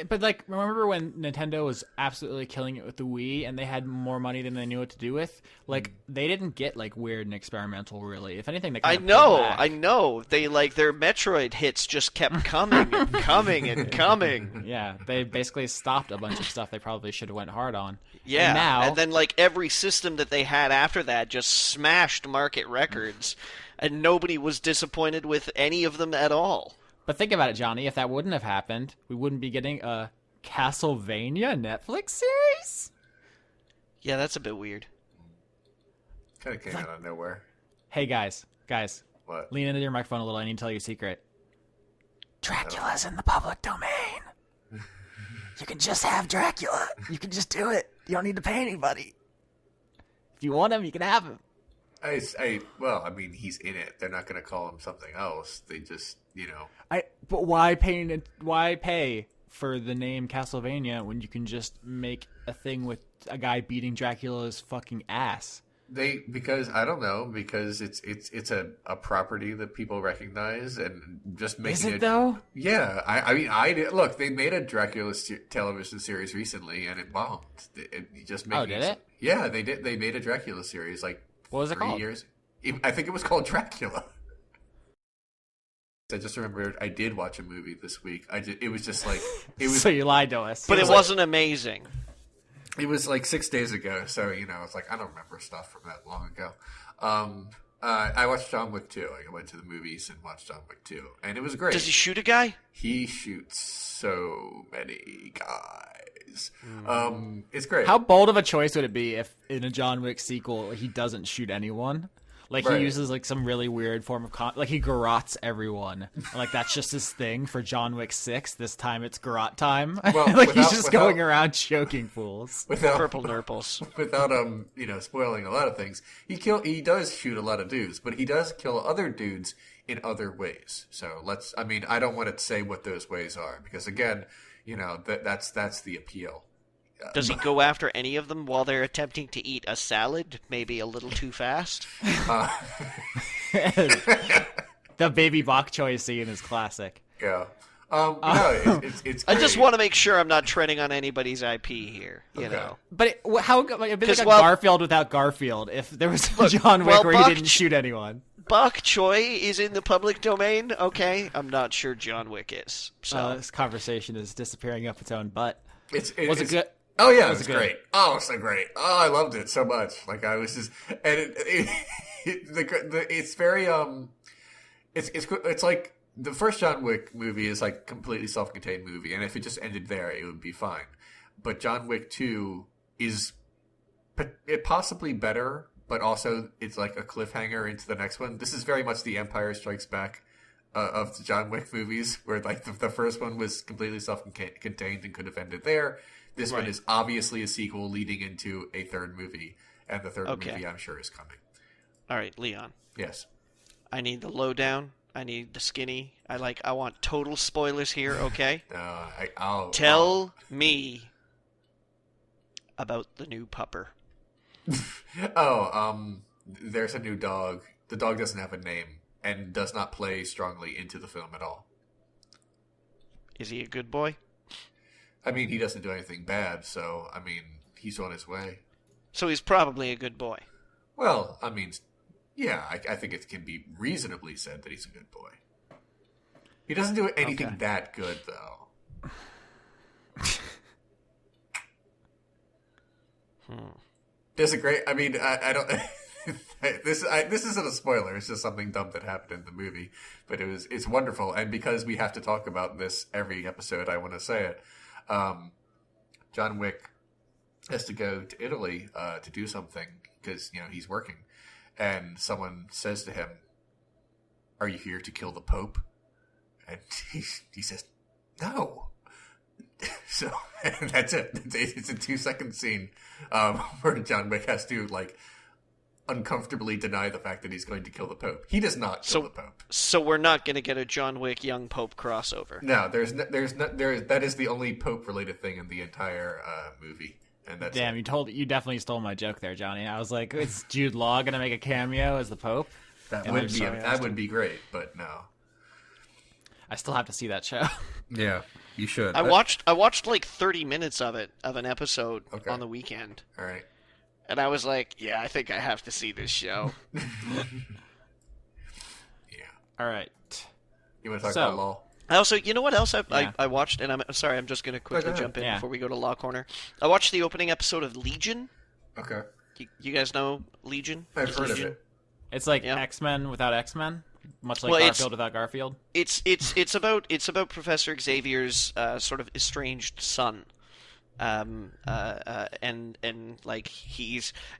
[SPEAKER 3] But, like, remember when Nintendo was absolutely killing it with the Wii and they had more money than they knew what to do with? Like, they didn't get, like, weird and experimental, really. If anything, they kind of
[SPEAKER 2] I know. They, like, their Metroid hits just kept coming and coming and coming.
[SPEAKER 3] Yeah, they basically stopped a bunch of stuff they probably should have went hard on.
[SPEAKER 2] Yeah, and then, like, every system that they had after that just smashed market records, and nobody was disappointed with any of them at all.
[SPEAKER 3] But think about it, Johnny. If that wouldn't have happened, we wouldn't be getting a Castlevania Netflix series?
[SPEAKER 2] Yeah, that's a bit weird.
[SPEAKER 1] Kind of came out of nowhere.
[SPEAKER 3] Hey, guys.
[SPEAKER 1] What?
[SPEAKER 3] Lean into your microphone a little. I need to tell you a secret. Dracula's in the public domain. You can just have Dracula. You can just do it. You don't need to pay anybody. If you want him, you can have him.
[SPEAKER 1] Well, I mean, he's in it. They're not going to call him something else. They just,
[SPEAKER 3] But why pay for the name Castlevania when you can just make a thing with a guy beating Dracula's fucking ass?
[SPEAKER 1] Because it's a property that people recognize and just making it.
[SPEAKER 3] Is it though?
[SPEAKER 1] Yeah, I mean, look. They made a Dracula television series recently and it bombed. Did it? Yeah, they did. They made a Dracula series like.
[SPEAKER 3] What was it called?
[SPEAKER 1] 3 years. I think it was called Dracula. I just remembered I did watch a movie this week. It was just like it was.
[SPEAKER 3] So you lied to us.
[SPEAKER 2] But it wasn't amazing.
[SPEAKER 1] It was like 6 days ago, so it's like I don't remember stuff from that long ago. I watched John Wick 2. I went to the movies and watched John Wick 2, and it was great.
[SPEAKER 2] Does he shoot a guy?
[SPEAKER 1] He shoots so many guys. It's great.
[SPEAKER 3] How bold of a choice would it be if in a John Wick sequel he doesn't shoot anyone? Like he uses like some really weird form of like he garrots everyone. Like that's just his thing for John Wick 6. This time it's garrot time.
[SPEAKER 1] Well,
[SPEAKER 3] like he's just going around choking fools.
[SPEAKER 2] Purple nurples.
[SPEAKER 1] Without spoiling a lot of things. He does shoot a lot of dudes, but he does kill other dudes in other ways. So I don't want to say what those ways are because again, that's the appeal.
[SPEAKER 2] Does he go after any of them while they're attempting to eat a salad? Maybe a little too fast?
[SPEAKER 3] The baby bok choy scene is classic.
[SPEAKER 1] Yeah. No, it's
[SPEAKER 2] I
[SPEAKER 1] great.
[SPEAKER 2] just want to make sure I'm not treading on anybody's IP here, you know.
[SPEAKER 3] But it'd be like a
[SPEAKER 2] well-
[SPEAKER 3] Garfield without Garfield if there was a John Wick where he didn't shoot anyone.
[SPEAKER 2] Bok Choy is in the public domain, okay? I'm not sure John Wick is. So
[SPEAKER 3] This conversation is disappearing up its own butt.
[SPEAKER 1] Was
[SPEAKER 3] it good?
[SPEAKER 1] Oh yeah, it
[SPEAKER 3] Was
[SPEAKER 1] was
[SPEAKER 3] it
[SPEAKER 1] great. Oh, it was so great. Oh, I loved it so much. Like I was just, and it's very it's like the first John Wick movie is like completely self-contained movie, and if it just ended there, it would be fine. But John Wick 2 is possibly better, but also it's like a cliffhanger into the next one. This is very much the Empire Strikes Back of the John Wick movies, where like the first one was completely self-contained and could have ended there. This one is obviously a sequel leading into a third movie, and the third movie I'm sure is coming.
[SPEAKER 2] all right, Leon.
[SPEAKER 1] Yes.
[SPEAKER 2] I need the lowdown. I need the skinny. I want total spoilers here, okay? Tell me about the new pupper.
[SPEAKER 1] There's a new dog. The dog doesn't have a name and does not play strongly into the film at all.
[SPEAKER 2] Is he a good boy?
[SPEAKER 1] I mean, he doesn't do anything bad, so, I mean, he's on his way.
[SPEAKER 2] So he's probably a good boy.
[SPEAKER 1] Well, I mean, yeah, I think it can be reasonably said that he's a good boy. He doesn't do anything that good, though. There's a great, I mean, I don't... This isn't a spoiler. It's just something dumb that happened in the movie, but it's wonderful. And because we have to talk about this every episode, I want to say it. John Wick has to go to Italy to do something because he's working, and someone says to him, "Are you here to kill the Pope?" And he says, "No." So and that's it. It's a 2-second scene where John Wick has to uncomfortably deny the fact that he's going to kill the Pope. He does not kill the Pope.
[SPEAKER 2] So we're not going to get a John Wick young Pope crossover.
[SPEAKER 1] No, that is the only Pope related thing in the entire movie, and that's
[SPEAKER 3] Damn,
[SPEAKER 1] it.
[SPEAKER 3] you definitely stole my joke there, Johnny. I was like, is Jude Law going to make a cameo as the Pope?
[SPEAKER 1] That would be great, but no.
[SPEAKER 3] I still have to see that show.
[SPEAKER 1] Yeah, you should.
[SPEAKER 2] I watched like 30 minutes of an episode on the weekend.
[SPEAKER 1] All right.
[SPEAKER 2] And I was like, yeah, I think I have to see this show.
[SPEAKER 1] Yeah.
[SPEAKER 3] All right.
[SPEAKER 1] You want to talk about law?
[SPEAKER 2] Also, you know what else I watched? And I'm sorry, I'm just going to quickly jump in before we go to Law Corner. I watched the opening episode of Legion.
[SPEAKER 1] Okay.
[SPEAKER 2] You guys know Legion?
[SPEAKER 1] I've heard of it.
[SPEAKER 3] It's like X-Men without X-Men, much like Garfield without Garfield.
[SPEAKER 2] It's about Professor Xavier's sort of estranged son. And like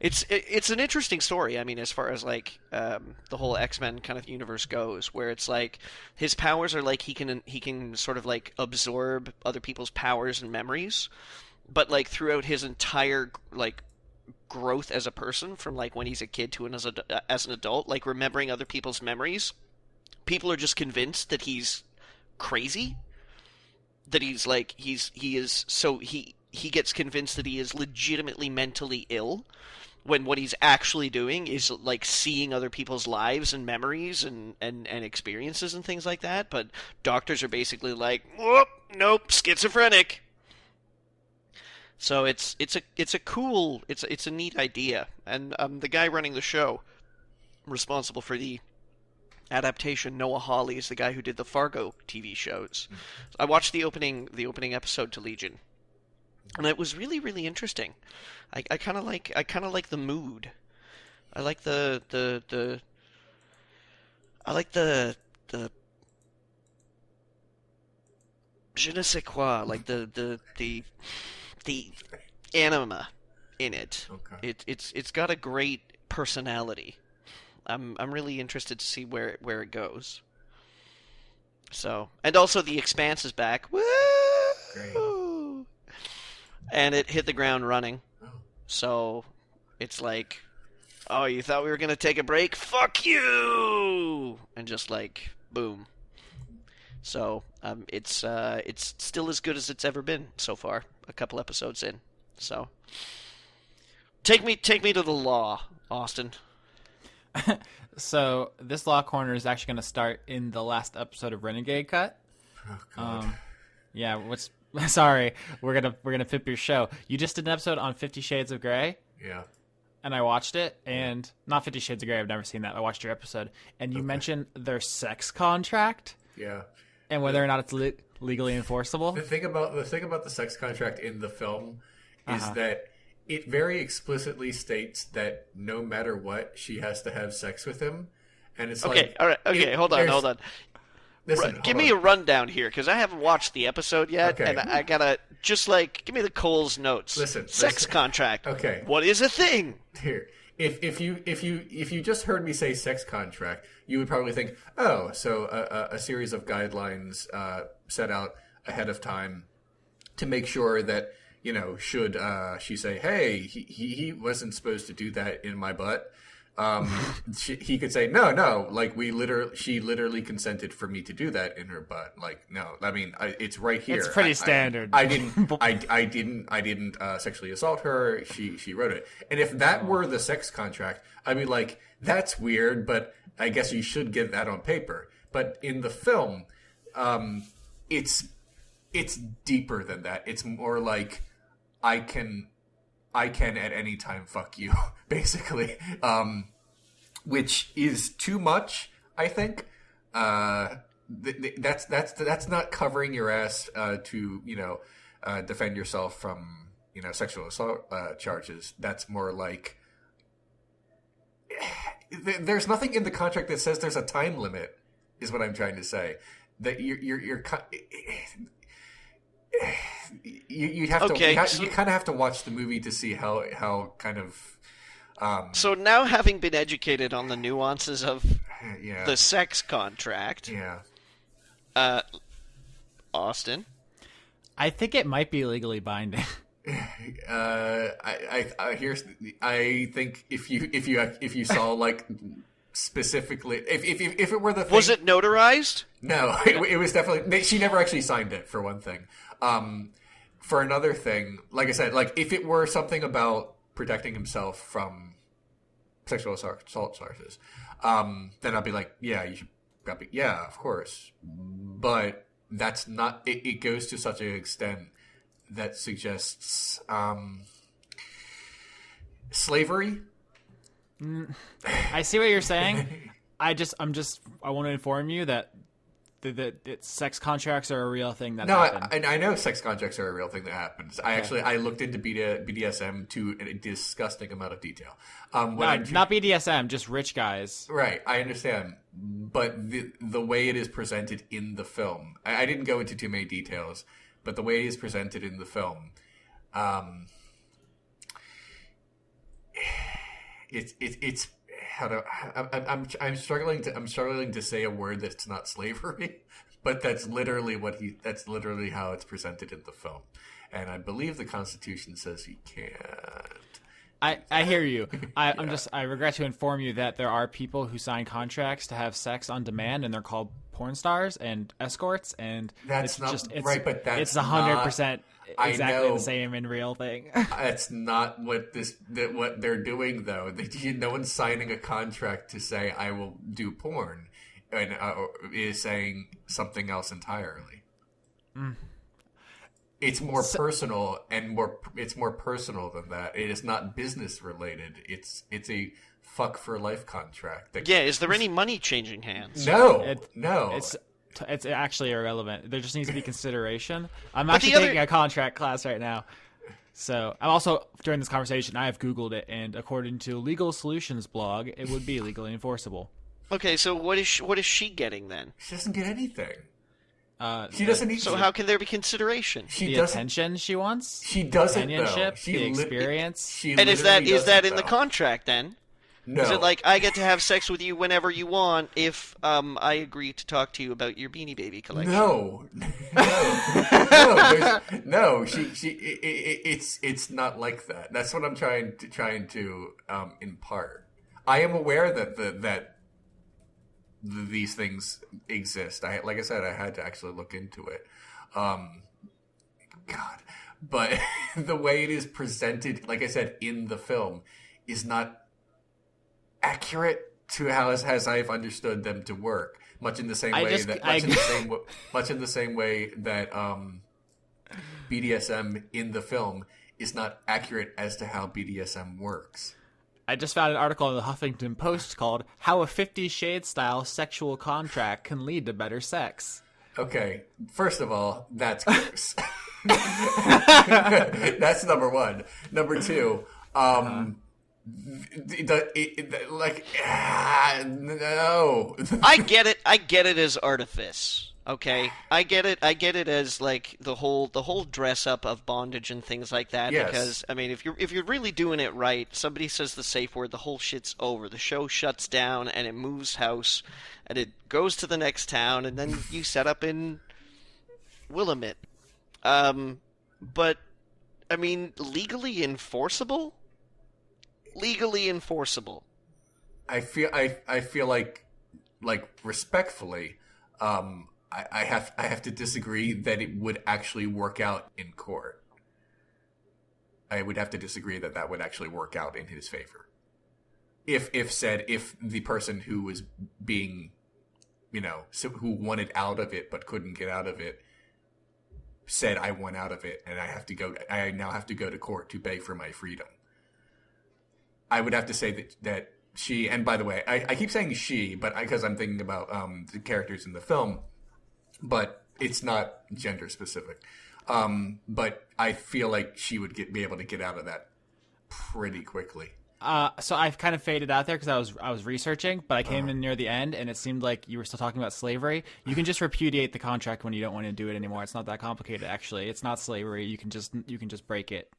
[SPEAKER 2] it's an interesting story. I mean, as far as the whole X-Men kind of universe goes, where it's like his powers are like he can sort of absorb other people's powers and memories, but throughout his entire growth as a person, from when he's a kid to as an adult, remembering other people's memories, people are just convinced that he's crazy, that he gets convinced that he is legitimately mentally ill, when what he's actually doing is seeing other people's lives and memories and experiences and things like that. But doctors are basically like, "Whoop, nope, schizophrenic." So it's a neat idea, and the guy running the show, responsible for the adaptation, Noah Hawley, is the guy who did the Fargo TV shows. I watched the opening episode to Legion, and it was really, really interesting. I kind of like the mood. I like the je ne sais quoi, the anima in it. Okay. It's got a great personality. I'm really interested to see where it goes. So, and also The Expanse is back. Woo!
[SPEAKER 1] Great.
[SPEAKER 2] And it hit the ground running. So it's like, oh, you thought we were gonna take a break? Fuck you! And just boom. So it's still as good as it's ever been so far. A couple episodes in. So take me to the law, Austin.
[SPEAKER 3] So this Law Corner is actually going to start in the last episode of Renegade Cut.
[SPEAKER 1] Oh God.
[SPEAKER 3] Yeah, sorry, we're gonna flip your show. You just did an episode on 50 Shades of Grey.
[SPEAKER 1] Yeah.
[SPEAKER 3] And I watched it, and not 50 Shades of Grey. I've never seen that. I watched your episode, and you mentioned their sex contract.
[SPEAKER 1] Yeah.
[SPEAKER 3] And whether or not it's legally enforceable.
[SPEAKER 1] The thing about the sex contract in the film is that it very explicitly states that no matter what, she has to have sex with him, and it's
[SPEAKER 2] okay, all right, okay, hold on.
[SPEAKER 1] Listen,
[SPEAKER 2] give me a rundown here, because I haven't watched the episode yet, and I gotta just give me the Cole's notes. Sex contract.
[SPEAKER 1] Okay,
[SPEAKER 2] what is a thing?
[SPEAKER 1] Here, if you just heard me say sex contract, you would probably think, oh, so a series of guidelines set out ahead of time to make sure that should she say, hey, he wasn't supposed to do that in my butt. He could say no, like she literally consented for me to do that in her butt. Like, no, I mean, it's right here.
[SPEAKER 3] It's pretty standard.
[SPEAKER 1] I didn't sexually assault her. She wrote it. And if that were the sex contract, I'd be like, that's weird, but I guess you should get that on paper. But in the film, it's deeper than that. It's more like I can at any time fuck you, basically, which is too much, I think. That's not covering your ass to defend yourself from sexual assault charges. That's more like there's nothing in the contract that says there's a time limit, is what I'm trying to say. That you kind of have to watch the movie to see how kind of.
[SPEAKER 2] So now, having been educated on the nuances of the sex contract, Austin,
[SPEAKER 3] I think it might be legally binding.
[SPEAKER 1] I think if you saw like specifically if it were the thing,
[SPEAKER 2] was it notarized?
[SPEAKER 1] No, it was definitely. She never actually signed it, for one thing. For another thing, like I said, like if it were something about protecting himself from sexual assault charges, then I'd be like, yeah, you should probably, yeah, of course. But that's not. It goes to such an extent that suggests slavery.
[SPEAKER 3] I see what you're saying. I want to inform you that sex contracts are a real thing that happen.
[SPEAKER 1] I know sex contracts are a real thing that happens. I looked into BDSM to a disgusting amount of detail.
[SPEAKER 3] Not BDSM, just rich guys.
[SPEAKER 1] Right, I understand. But the way it is presented in the film, I didn't go into too many details, but the way it is presented in the film, it's I'm struggling to say a word that's not slavery, but that's literally how it's presented in the film, and I believe the Constitution says you can't.
[SPEAKER 3] I hear you. I regret to inform you that there are people who sign contracts to have sex on demand, and they're called porn stars and escorts, and
[SPEAKER 1] it's
[SPEAKER 3] 100% exactly the same in real thing.
[SPEAKER 1] That's not what they're doing, though. No one's signing a contract to say I will do porn, and is saying something else entirely. It's more personal it's more personal than that. It is not business related. It's a fuck for life contract.
[SPEAKER 2] Is there any money changing hands?
[SPEAKER 1] No.
[SPEAKER 3] It's actually irrelevant. There just needs to be consideration. I'm actually taking a contract class right now. So I'm also, during this conversation, I have Googled it, and according to Legal Solutions blog, it would be legally enforceable.
[SPEAKER 2] Okay, so what is she getting then?
[SPEAKER 1] She doesn't get anything. She doesn't need.
[SPEAKER 2] So how can there be consideration?
[SPEAKER 3] The attention she wants.
[SPEAKER 1] She doesn't.
[SPEAKER 3] Companionship, the experience.
[SPEAKER 2] And is that in the contract then?
[SPEAKER 1] No.
[SPEAKER 2] Is it like I get to have sex with you whenever you want if I agree to talk to you about your Beanie Baby collection?
[SPEAKER 1] No. It's not like that. That's what I'm trying to impart. I am aware that these things exist. Like I said, I had to actually look into it. But the way it is presented, like I said, in the film, is not accurate to how as I've understood them to work, much in the same way that BDSM in the film is not accurate as to how BDSM works.
[SPEAKER 3] I just found an article in the Huffington Post called "How a 50 Shades Style Sexual Contract Can Lead to Better Sex."
[SPEAKER 1] Okay, first of all, that's gross. That's number one. Number two, no.
[SPEAKER 2] I get it as artifice. Okay, I get it as like the whole dress up of bondage and things like that.
[SPEAKER 1] Yes.
[SPEAKER 2] Because I mean, if you're really doing it right, somebody says the safe word, the whole shit's over. The show shuts down and it moves house, and it goes to the next town, and then you set up in Willamette. But I mean, legally enforceable.
[SPEAKER 1] I feel like respectfully, I have to disagree that it would actually work out in court. I would have to disagree that would actually work out in his favor. If the person who was being, who wanted out of it but couldn't get out of it, said I want out of it and I now have to go to court to beg for my freedom. I would have to say that she, and by the way, I keep saying she, but because I'm thinking about the characters in the film, but it's not gender specific. But I feel like she would be able to get out of that pretty quickly.
[SPEAKER 3] So I've kind of faded out there because I was researching, but I came in near the end, and it seemed like you were still talking about slavery. You can just repudiate the contract when you don't want to do it anymore. It's not that complicated, actually. It's not slavery. You can just break it.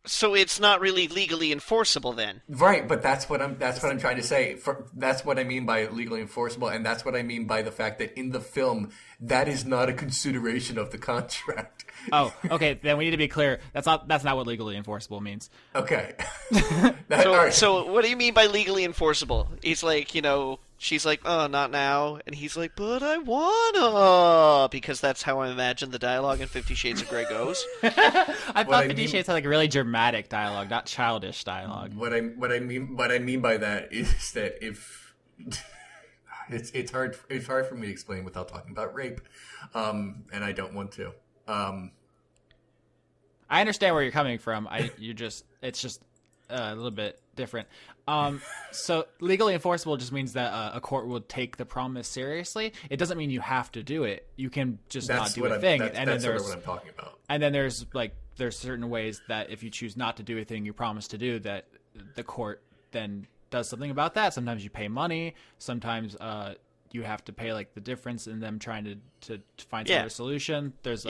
[SPEAKER 2] So it's not really legally enforceable then.
[SPEAKER 1] Right, but that's what I'm trying to say. That's what I mean by legally enforceable, and that's what I mean by the fact that in the film that is not a consideration of the contract.
[SPEAKER 3] Oh, okay. Then we need to be clear. That's not what legally enforceable means.
[SPEAKER 1] Okay.
[SPEAKER 2] So what do you mean by legally enforceable? He's like, she's like, oh, not now. And he's like, but I wanna. Because that's how I imagine the dialogue in 50 Shades of Grey goes.
[SPEAKER 3] I thought 50 Shades had like really dramatic dialogue, not childish dialogue.
[SPEAKER 1] What I mean by that is that if it's hard for me to explain without talking about rape, and I don't want to.
[SPEAKER 3] I understand where you're coming from. It's just a little bit different. So legally enforceable just means that a court will take the promise seriously. It doesn't mean you have to do it. You can just not do a thing.
[SPEAKER 1] That's sort of what I'm talking about.
[SPEAKER 3] And then there's certain ways that if you choose not to do a thing you promise to do, that the court then does something about that. Sometimes you pay money. Sometimes you have to pay like the difference in them trying to find some other solution. There's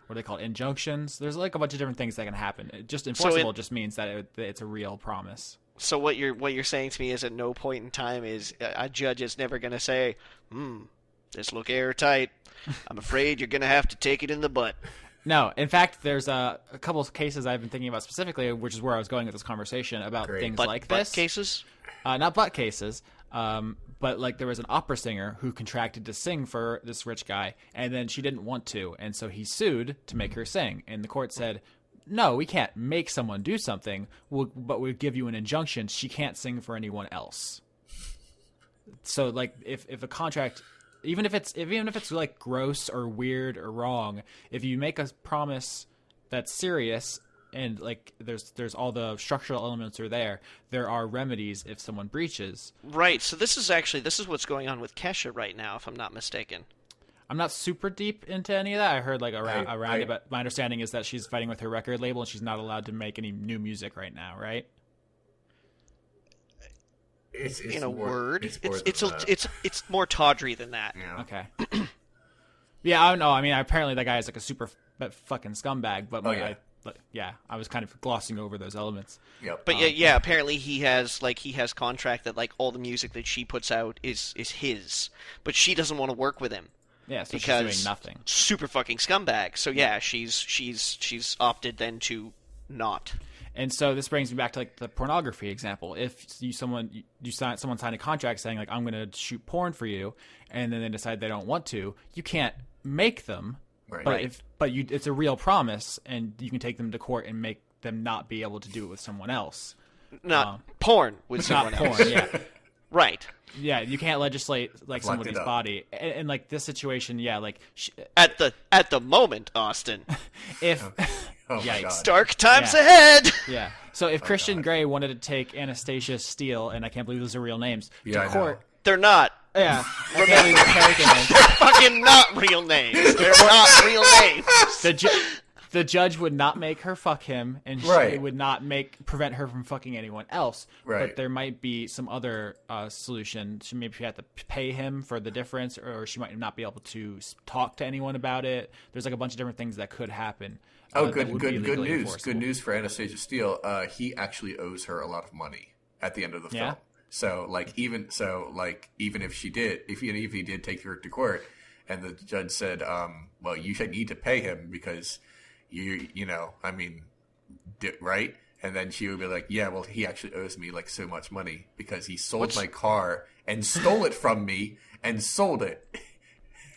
[SPEAKER 3] what are they called? Injunctions. There's like a bunch of different things that can happen. Just enforceable just means that it's a real promise.
[SPEAKER 2] So what you're saying to me is at no point in time is a judge is never going to say, this look airtight. I'm afraid you're going to have to take it in the butt.
[SPEAKER 3] No, in fact, there's a couple of cases I've been thinking about specifically, which is where I was going with this conversation about things like this.
[SPEAKER 2] Butt cases?
[SPEAKER 3] Not butt cases. But like there was an opera singer who contracted to sing for this rich guy, and then she didn't want to, and so he sued to make her sing. And the court said, no, we can't make someone do something, but we'll give you an injunction. She can't sing for anyone else. So like if a contract, even if it's like gross or weird or wrong, if you make a promise that's serious and like there's all the structural elements are there are remedies if someone breaches.
[SPEAKER 2] Right. So this is what's going on with Kesha right now, if I'm not mistaken.
[SPEAKER 3] I'm not super deep into any of that. I heard like around it, but my understanding is that she's fighting with her record label and she's not allowed to make any new music right now, right?
[SPEAKER 2] It's more tawdry than that.
[SPEAKER 1] Yeah.
[SPEAKER 3] Okay. Yeah, I don't know. I mean, apparently that guy is like a super fucking scumbag, but I was kind of glossing over those elements.
[SPEAKER 1] Yep.
[SPEAKER 2] But apparently he has contract that like all the music that she puts out is his, but she doesn't want to work with him.
[SPEAKER 3] Yeah, so
[SPEAKER 2] because
[SPEAKER 3] she's doing nothing.
[SPEAKER 2] Super fucking scumbag. So yeah, she's opted then to not.
[SPEAKER 3] And so this brings me back to like the pornography example. If someone signed a contract saying like I'm going to shoot porn for you, and then they decide they don't want to, you can't make them.
[SPEAKER 1] Right.
[SPEAKER 3] But it's a real promise, and you can take them to court and make them not be able to do it with someone else.
[SPEAKER 2] not porn with
[SPEAKER 3] not
[SPEAKER 2] someone else.
[SPEAKER 3] porn. Yeah,
[SPEAKER 2] Right.
[SPEAKER 3] yeah. You can't legislate like somebody's body, and like this situation. Yeah, like
[SPEAKER 2] At the moment, Austin.
[SPEAKER 3] if
[SPEAKER 1] Oh my God.
[SPEAKER 2] Dark times ahead.
[SPEAKER 3] yeah. So if Christian Grey wanted to take Anastasia Steele, and I can't believe those are real names,
[SPEAKER 1] Yeah,
[SPEAKER 3] to court.
[SPEAKER 2] They're not.
[SPEAKER 3] Yeah, I can't believe they're character names.
[SPEAKER 2] Fucking not real names. They're not real names.
[SPEAKER 3] The judge would not make her fuck him, and she would not prevent her from fucking anyone else.
[SPEAKER 1] Right.
[SPEAKER 3] But there might be some other solution. Maybe she had to pay him for the difference, or she might not be able to talk to anyone about it. There's like a bunch of different things that could happen.
[SPEAKER 1] Good news. Good news for Anastasia Steele. He actually owes her a lot of money at the end of the film. So even if he did take her to court, and the judge said, well, you should need to pay him because right? And then she would be like, yeah, well, he actually owes me like so much money because he sold my car and stole it from me and sold it.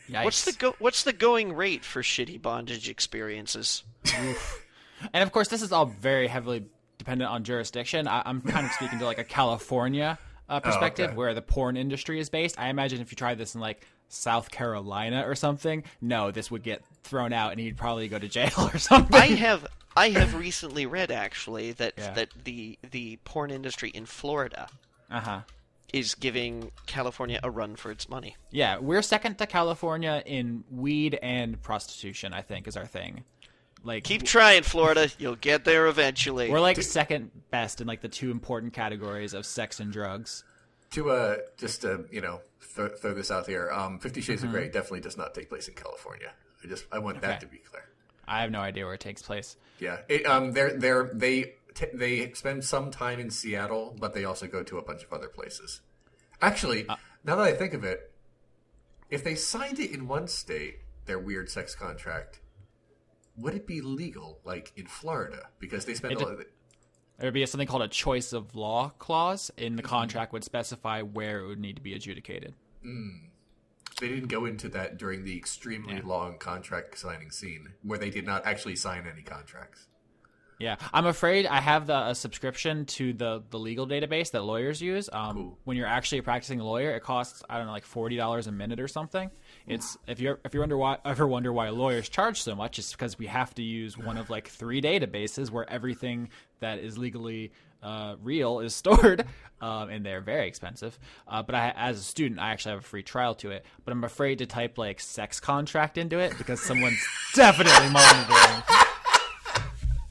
[SPEAKER 3] Yikes.
[SPEAKER 2] What's the going rate for shitty bondage experiences?
[SPEAKER 3] And of course, this is all very heavily dependent on jurisdiction. I'm kind of speaking to like a California perspective where the porn industry is based. I imagine if you tried this in like South Carolina or something, no, this would get thrown out and he'd probably go to jail or something.
[SPEAKER 2] I have recently read actually that the porn industry in Florida is giving California a run for its money.
[SPEAKER 3] Yeah, we're second to California in weed and prostitution, I think, is our thing. Like,
[SPEAKER 2] keep trying, Florida. You'll get there eventually.
[SPEAKER 3] We're like second best in like the two important categories of sex and drugs.
[SPEAKER 1] To throw this out there, 50 Shades of Grey definitely does not take place in California. I want that to be clear.
[SPEAKER 3] I have no idea where it takes place.
[SPEAKER 1] Yeah, they spend some time in Seattle, but they also go to a bunch of other places. Actually, now that I think of it, if they signed it in one state, their weird sex contract, would it be legal, like in Florida? Because they spend
[SPEAKER 3] there would be something called a choice of law clause in the contract would specify where it would need to be adjudicated.
[SPEAKER 1] They didn't go into that during the extremely long contract signing scene, where they did not actually sign any contracts.
[SPEAKER 3] Yeah, I'm afraid I have a subscription to the legal database that lawyers use.
[SPEAKER 1] Cool.
[SPEAKER 3] When you're actually a practicing lawyer, it costs, I don't know, like $40 a minute or something. It's if you ever wonder why lawyers charge so much, it's because we have to use one of like 3 databases where everything that is legally real is stored, and they're very expensive. But as a student, I actually have a free trial to it. But I'm afraid to type like sex contract into it because someone's definitely monitoring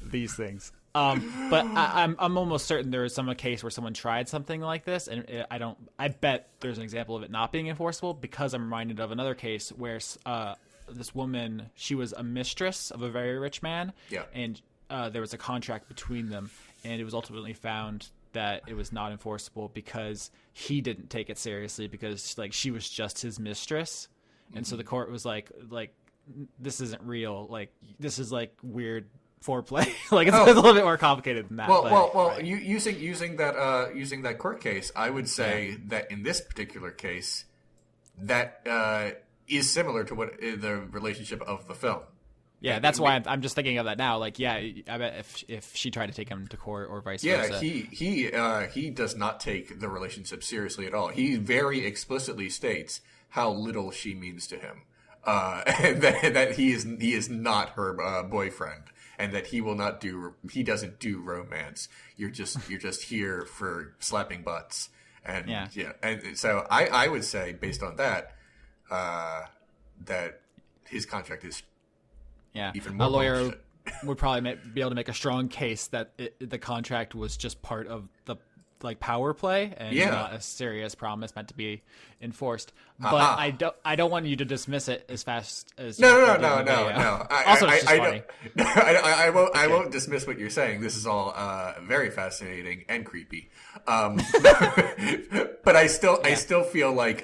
[SPEAKER 3] these things. But I'm almost certain there was some case where someone tried something like this, and I bet there's an example of it not being enforceable because I'm reminded of another case where this woman, she was a mistress of a very rich man, and there was a contract between them, and it was ultimately found that it was not enforceable because he didn't take it seriously because like she was just his mistress, and so the court was like this isn't real, like this is like weird foreplay. Like it's a little bit more complicated than that.
[SPEAKER 1] Right. Using that court case, I would say that in this particular case, that is similar to what the relationship of the film.
[SPEAKER 3] Yeah, that's why I'm just thinking of that now. Like, yeah, I bet if she tried to take him to court or vice versa.
[SPEAKER 1] Yeah, he does not take the relationship seriously at all. He very explicitly states how little she means to him, and that he is not her boyfriend. And that he doesn't do romance. You're just here for slapping butts. And and so I would say based on that, that his contract is even more
[SPEAKER 3] a lawyer
[SPEAKER 1] bullshit.
[SPEAKER 3] would probably be able to make a strong case that the contract was just part of the like power play and not a serious promise meant to be enforced. But I don't want you to dismiss it as fast as
[SPEAKER 1] no.
[SPEAKER 3] Also, it's just funny.
[SPEAKER 1] I won't dismiss what you're saying. This is all very fascinating and creepy. But I still feel like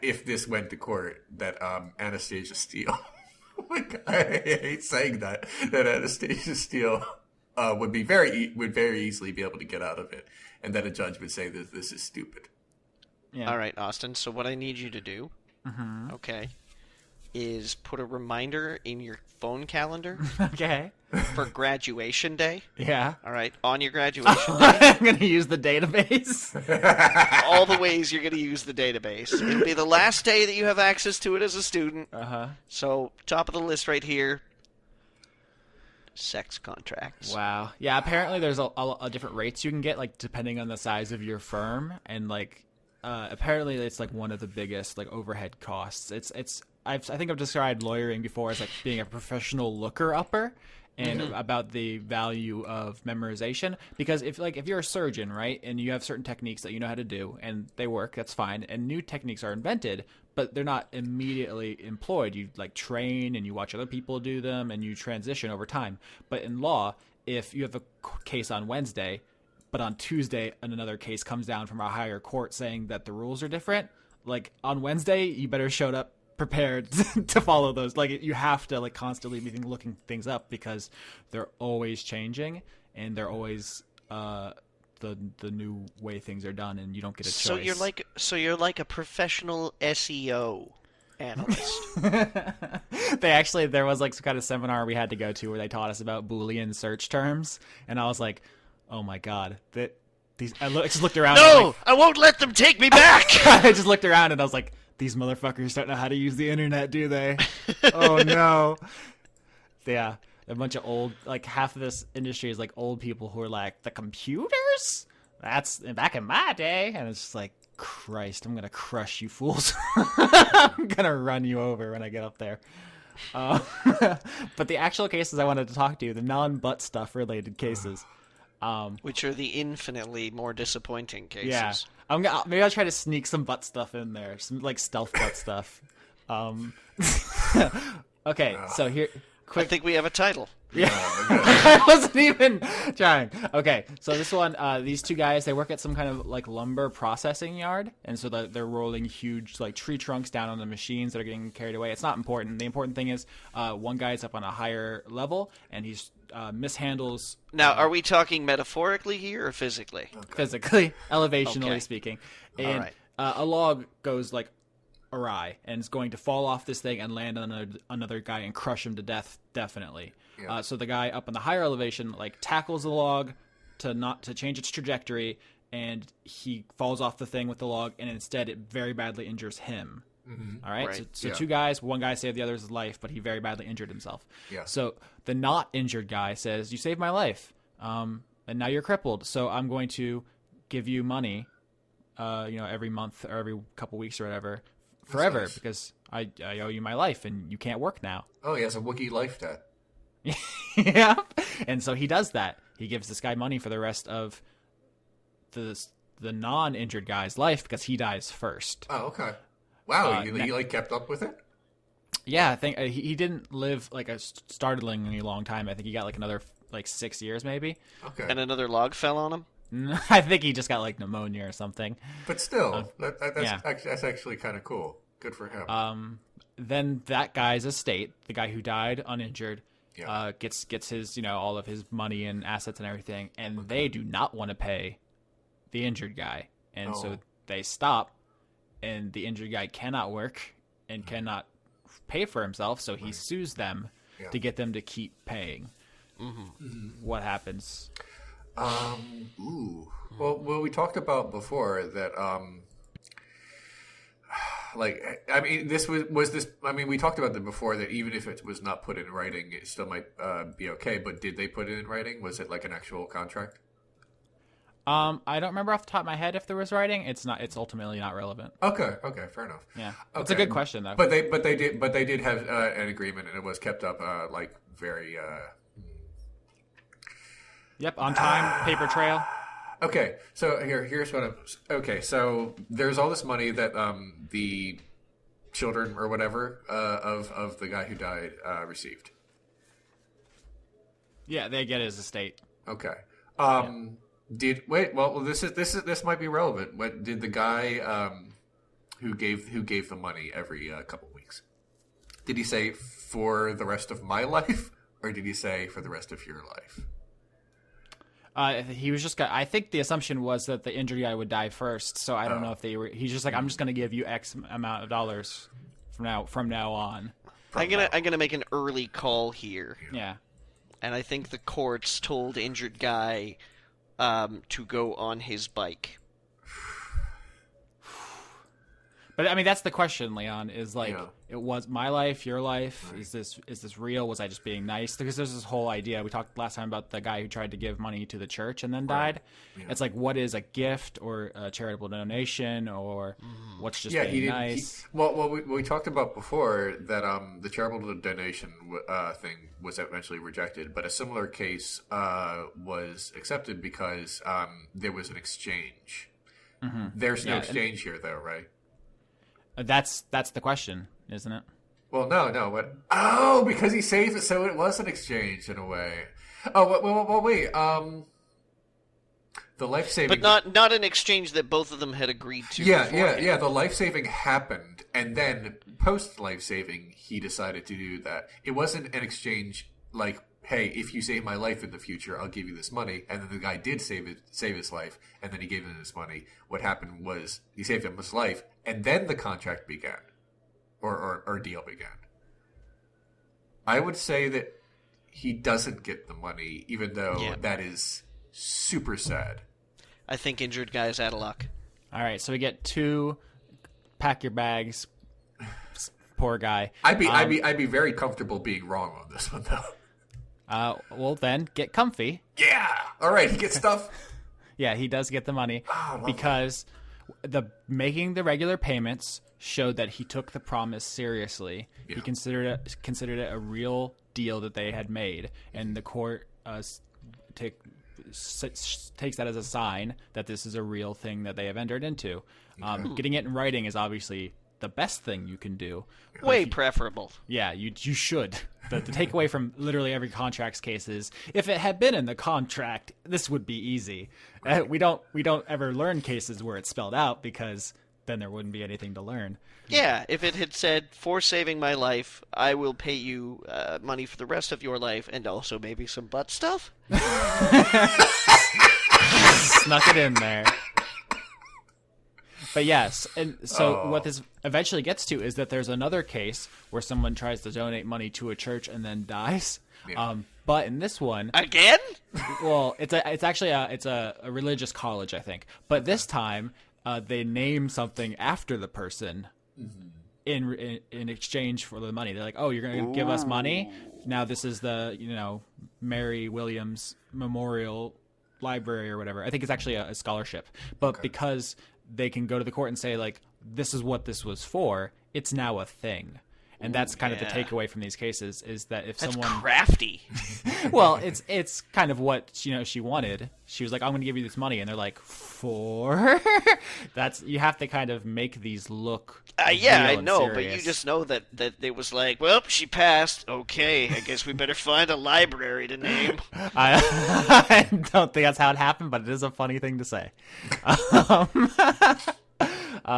[SPEAKER 1] if this went to court, that Anastasia Steele. Like, I hate saying that Anastasia Steele would very easily be able to get out of it, and that a judge would say that this is stupid.
[SPEAKER 3] Yeah.
[SPEAKER 2] All right, Austin. So what I need you to do, okay, is put a reminder in your phone calendar
[SPEAKER 3] Okay.
[SPEAKER 2] for graduation day.
[SPEAKER 3] Yeah.
[SPEAKER 2] All right, on your graduation day.
[SPEAKER 3] I'm going to use the database.
[SPEAKER 2] All the ways you're going to use the database. It'll be the last day that you have access to it as a student.
[SPEAKER 3] Uh-huh.
[SPEAKER 2] So, top of the list right here, sex contracts.
[SPEAKER 3] Wow. Yeah, apparently there's a different rates you can get, like, depending on the size of your firm. And, like, apparently it's, like, one of the biggest, like, overhead costs. I think I've described lawyering before as, like, being a professional looker-upper. And about the value of memorization, because if you're a surgeon, right, and you have certain techniques that you know how to do and they work, that's fine, and new techniques are invented, but they're not immediately employed. You like train and you watch other people do them and you transition over time. But in law, if you have a case on Wednesday, but on Tuesday another case comes down from a higher court saying that the rules are different, like on Wednesday you better show up prepared to follow those. Like you have to like constantly be looking things up because they're always changing and they're always the new way things are done, and you don't get a choice.
[SPEAKER 2] So you're like a professional SEO analyst.
[SPEAKER 3] There was like some kind of seminar we had to go to where they taught us about Boolean search terms, and I was like, oh my god, I just looked around.
[SPEAKER 2] No, I won't let them take me back.
[SPEAKER 3] I just looked around and I was like, these motherfuckers don't know how to use the internet, do they? Oh no. Yeah, a bunch of old, like half of this industry is like old people who are like, the computers? That's back in my day. And it's just like, Christ, I'm going to crush you fools. I'm going to run you over when I get up there. But the actual cases I wanted to talk to, the non-butt stuff related cases.
[SPEAKER 2] Which are the infinitely more disappointing cases.
[SPEAKER 3] Yeah. Maybe I'll try to sneak some butt stuff in there, some like stealth butt stuff. Okay, so here, quick.
[SPEAKER 2] I think we have a title.
[SPEAKER 3] Yeah, I wasn't even trying. Okay, so this one, these two guys, they work at some kind of like lumber processing yard, and so they're rolling huge like tree trunks down on the machines that are getting carried away. It's not important. The important thing is, one guy's up on a higher level, and he's mishandles.
[SPEAKER 2] Now, are we talking metaphorically here or physically?
[SPEAKER 3] Okay. Physically, elevationally speaking, and
[SPEAKER 2] right.
[SPEAKER 3] A log goes like awry and is going to fall off this thing and land on another guy and crush him to death. Definitely. Yeah. So the guy up on the higher elevation like tackles the log to change its trajectory, and he falls off the thing with the log, and instead it very badly injures him. Mm-hmm. All right. So two guys, one guy saved the other's life, but he very badly injured himself. Yeah. So the not injured guy says, "You saved my life, and now you're crippled. So I'm going to give you money, every month or every couple weeks or whatever, forever, nice. Because I owe you my life, and you can't work now."
[SPEAKER 1] Oh, he has a Wookiee life debt.
[SPEAKER 3] Yeah. And so he does that. He gives this guy money for the rest of the non-injured guy's life because he dies first.
[SPEAKER 1] Oh, okay. Wow, he like kept up with it?
[SPEAKER 3] Yeah, I think he didn't live like a startlingly long time. I think he got like another like 6 years maybe.
[SPEAKER 2] Okay. And another log fell on him?
[SPEAKER 3] I think he just got like pneumonia or something.
[SPEAKER 1] But still, that's actually kind of cool. Good for him.
[SPEAKER 3] Then that guy's estate, the guy who died uninjured, gets his all of his money and assets and everything, and they do not want to pay the injured guy, and so they stop. And the injured guy cannot work and cannot pay for himself, so he sues them to get them to keep paying. Mm-hmm. Mm-hmm. What happens?
[SPEAKER 1] Well, we talked about before that, we talked about that before, that even if it was not put in writing, it still might be okay. But did they put it in writing? Was it like an actual contract?
[SPEAKER 3] I don't remember off the top of my head if there was writing. It's not. It's ultimately not relevant.
[SPEAKER 1] Okay, fair enough.
[SPEAKER 3] Yeah, that's a good question though.
[SPEAKER 1] But they did have an agreement, and it was kept up very.
[SPEAKER 3] Yep, on time, paper trail.
[SPEAKER 1] Okay, so here's what I'm. Okay, so there's all this money that the children or whatever of the guy who died received.
[SPEAKER 3] Yeah, they get his estate.
[SPEAKER 1] Okay. This might be relevant. What did the guy who gave the money every couple weeks? Did he say for the rest of my life, or did he say for the rest of your life?
[SPEAKER 3] He was just. I think the assumption was that the injured guy would die first. So I don't know if they were. He's just like, I'm just going to give you X amount of dollars from now on.
[SPEAKER 2] I'm gonna make an early call here.
[SPEAKER 3] Yeah.
[SPEAKER 2] And I think the courts told injured guy to go on his bike.
[SPEAKER 3] But I mean, that's the question, Leon. Is like, it was my life, your life. Right. Is this real? Was I just being nice? Because there's this whole idea we talked last time about the guy who tried to give money to the church and then died. Yeah. It's like, what is a gift or a charitable donation, or what's just being nice?
[SPEAKER 1] We talked about before that the charitable donation thing was eventually rejected, but a similar case was accepted because there was an exchange. Mm-hmm. There's no exchange here, though, right?
[SPEAKER 3] That's the question, isn't it?
[SPEAKER 1] Well, no. But because he saved it, so it was an exchange in a way. Oh, wait. The life saving,
[SPEAKER 2] but not an exchange that both of them had agreed to.
[SPEAKER 1] Yeah. The life saving happened, and then post life saving, he decided to do that. It wasn't an exchange like, hey, if you save my life in the future, I'll give you this money. And then the guy did save his life, and then he gave him this money. What happened was he saved him his life, and then the contract began, or deal began. I would say that he doesn't get the money, even though that is super sad.
[SPEAKER 2] I think injured guy is out of luck.
[SPEAKER 3] All right, so we get 2. Pack your bags. Poor guy.
[SPEAKER 1] I'd be very comfortable being wrong on this one, though.
[SPEAKER 3] Well, then, get comfy.
[SPEAKER 1] Yeah! All right, he gets stuff.
[SPEAKER 3] Yeah, he does get the money because making the regular payments showed that he took the promise seriously. Yeah. He considered it a real deal that they had made, and the court takes that as a sign that this is a real thing that they have entered into. Getting it in writing is obviously the best thing you can do.
[SPEAKER 2] Way preferable.
[SPEAKER 3] Yeah, you should. The takeaway from literally every contracts case is, if it had been in the contract, this would be easy. Right. We don't ever learn cases where it's spelled out, because then there wouldn't be anything to learn.
[SPEAKER 2] Yeah, if it had said, for saving my life, I will pay you money for the rest of your life, and also maybe some butt stuff.
[SPEAKER 3] Snuck it in there. But yes, and so what this eventually gets to is that there's another case where someone tries to donate money to a church and then dies. Yeah. But in this one,
[SPEAKER 2] again,
[SPEAKER 3] well, it's actually a religious college, I think. But this time, they name something after the person in exchange for the money. They're like, "Oh, you're going to give us money? Now this is the Mary Williams Memorial Library or whatever." I think it's actually a scholarship, but because they can go to the court and say, like, this is what this was for, it's now a thing. And that's kind of the takeaway from these cases, is that if
[SPEAKER 2] that's
[SPEAKER 3] someone
[SPEAKER 2] crafty.
[SPEAKER 3] Well, it's kind of what she wanted. She was like, I'm going to give you this money, and they're like, for? That's, you have to kind of make these look
[SPEAKER 2] yeah, I know, serious. But you just know that it was like, well, she passed. Okay, I guess we better find a library to name.
[SPEAKER 3] I don't think that's how it happened, but it is a funny thing to say.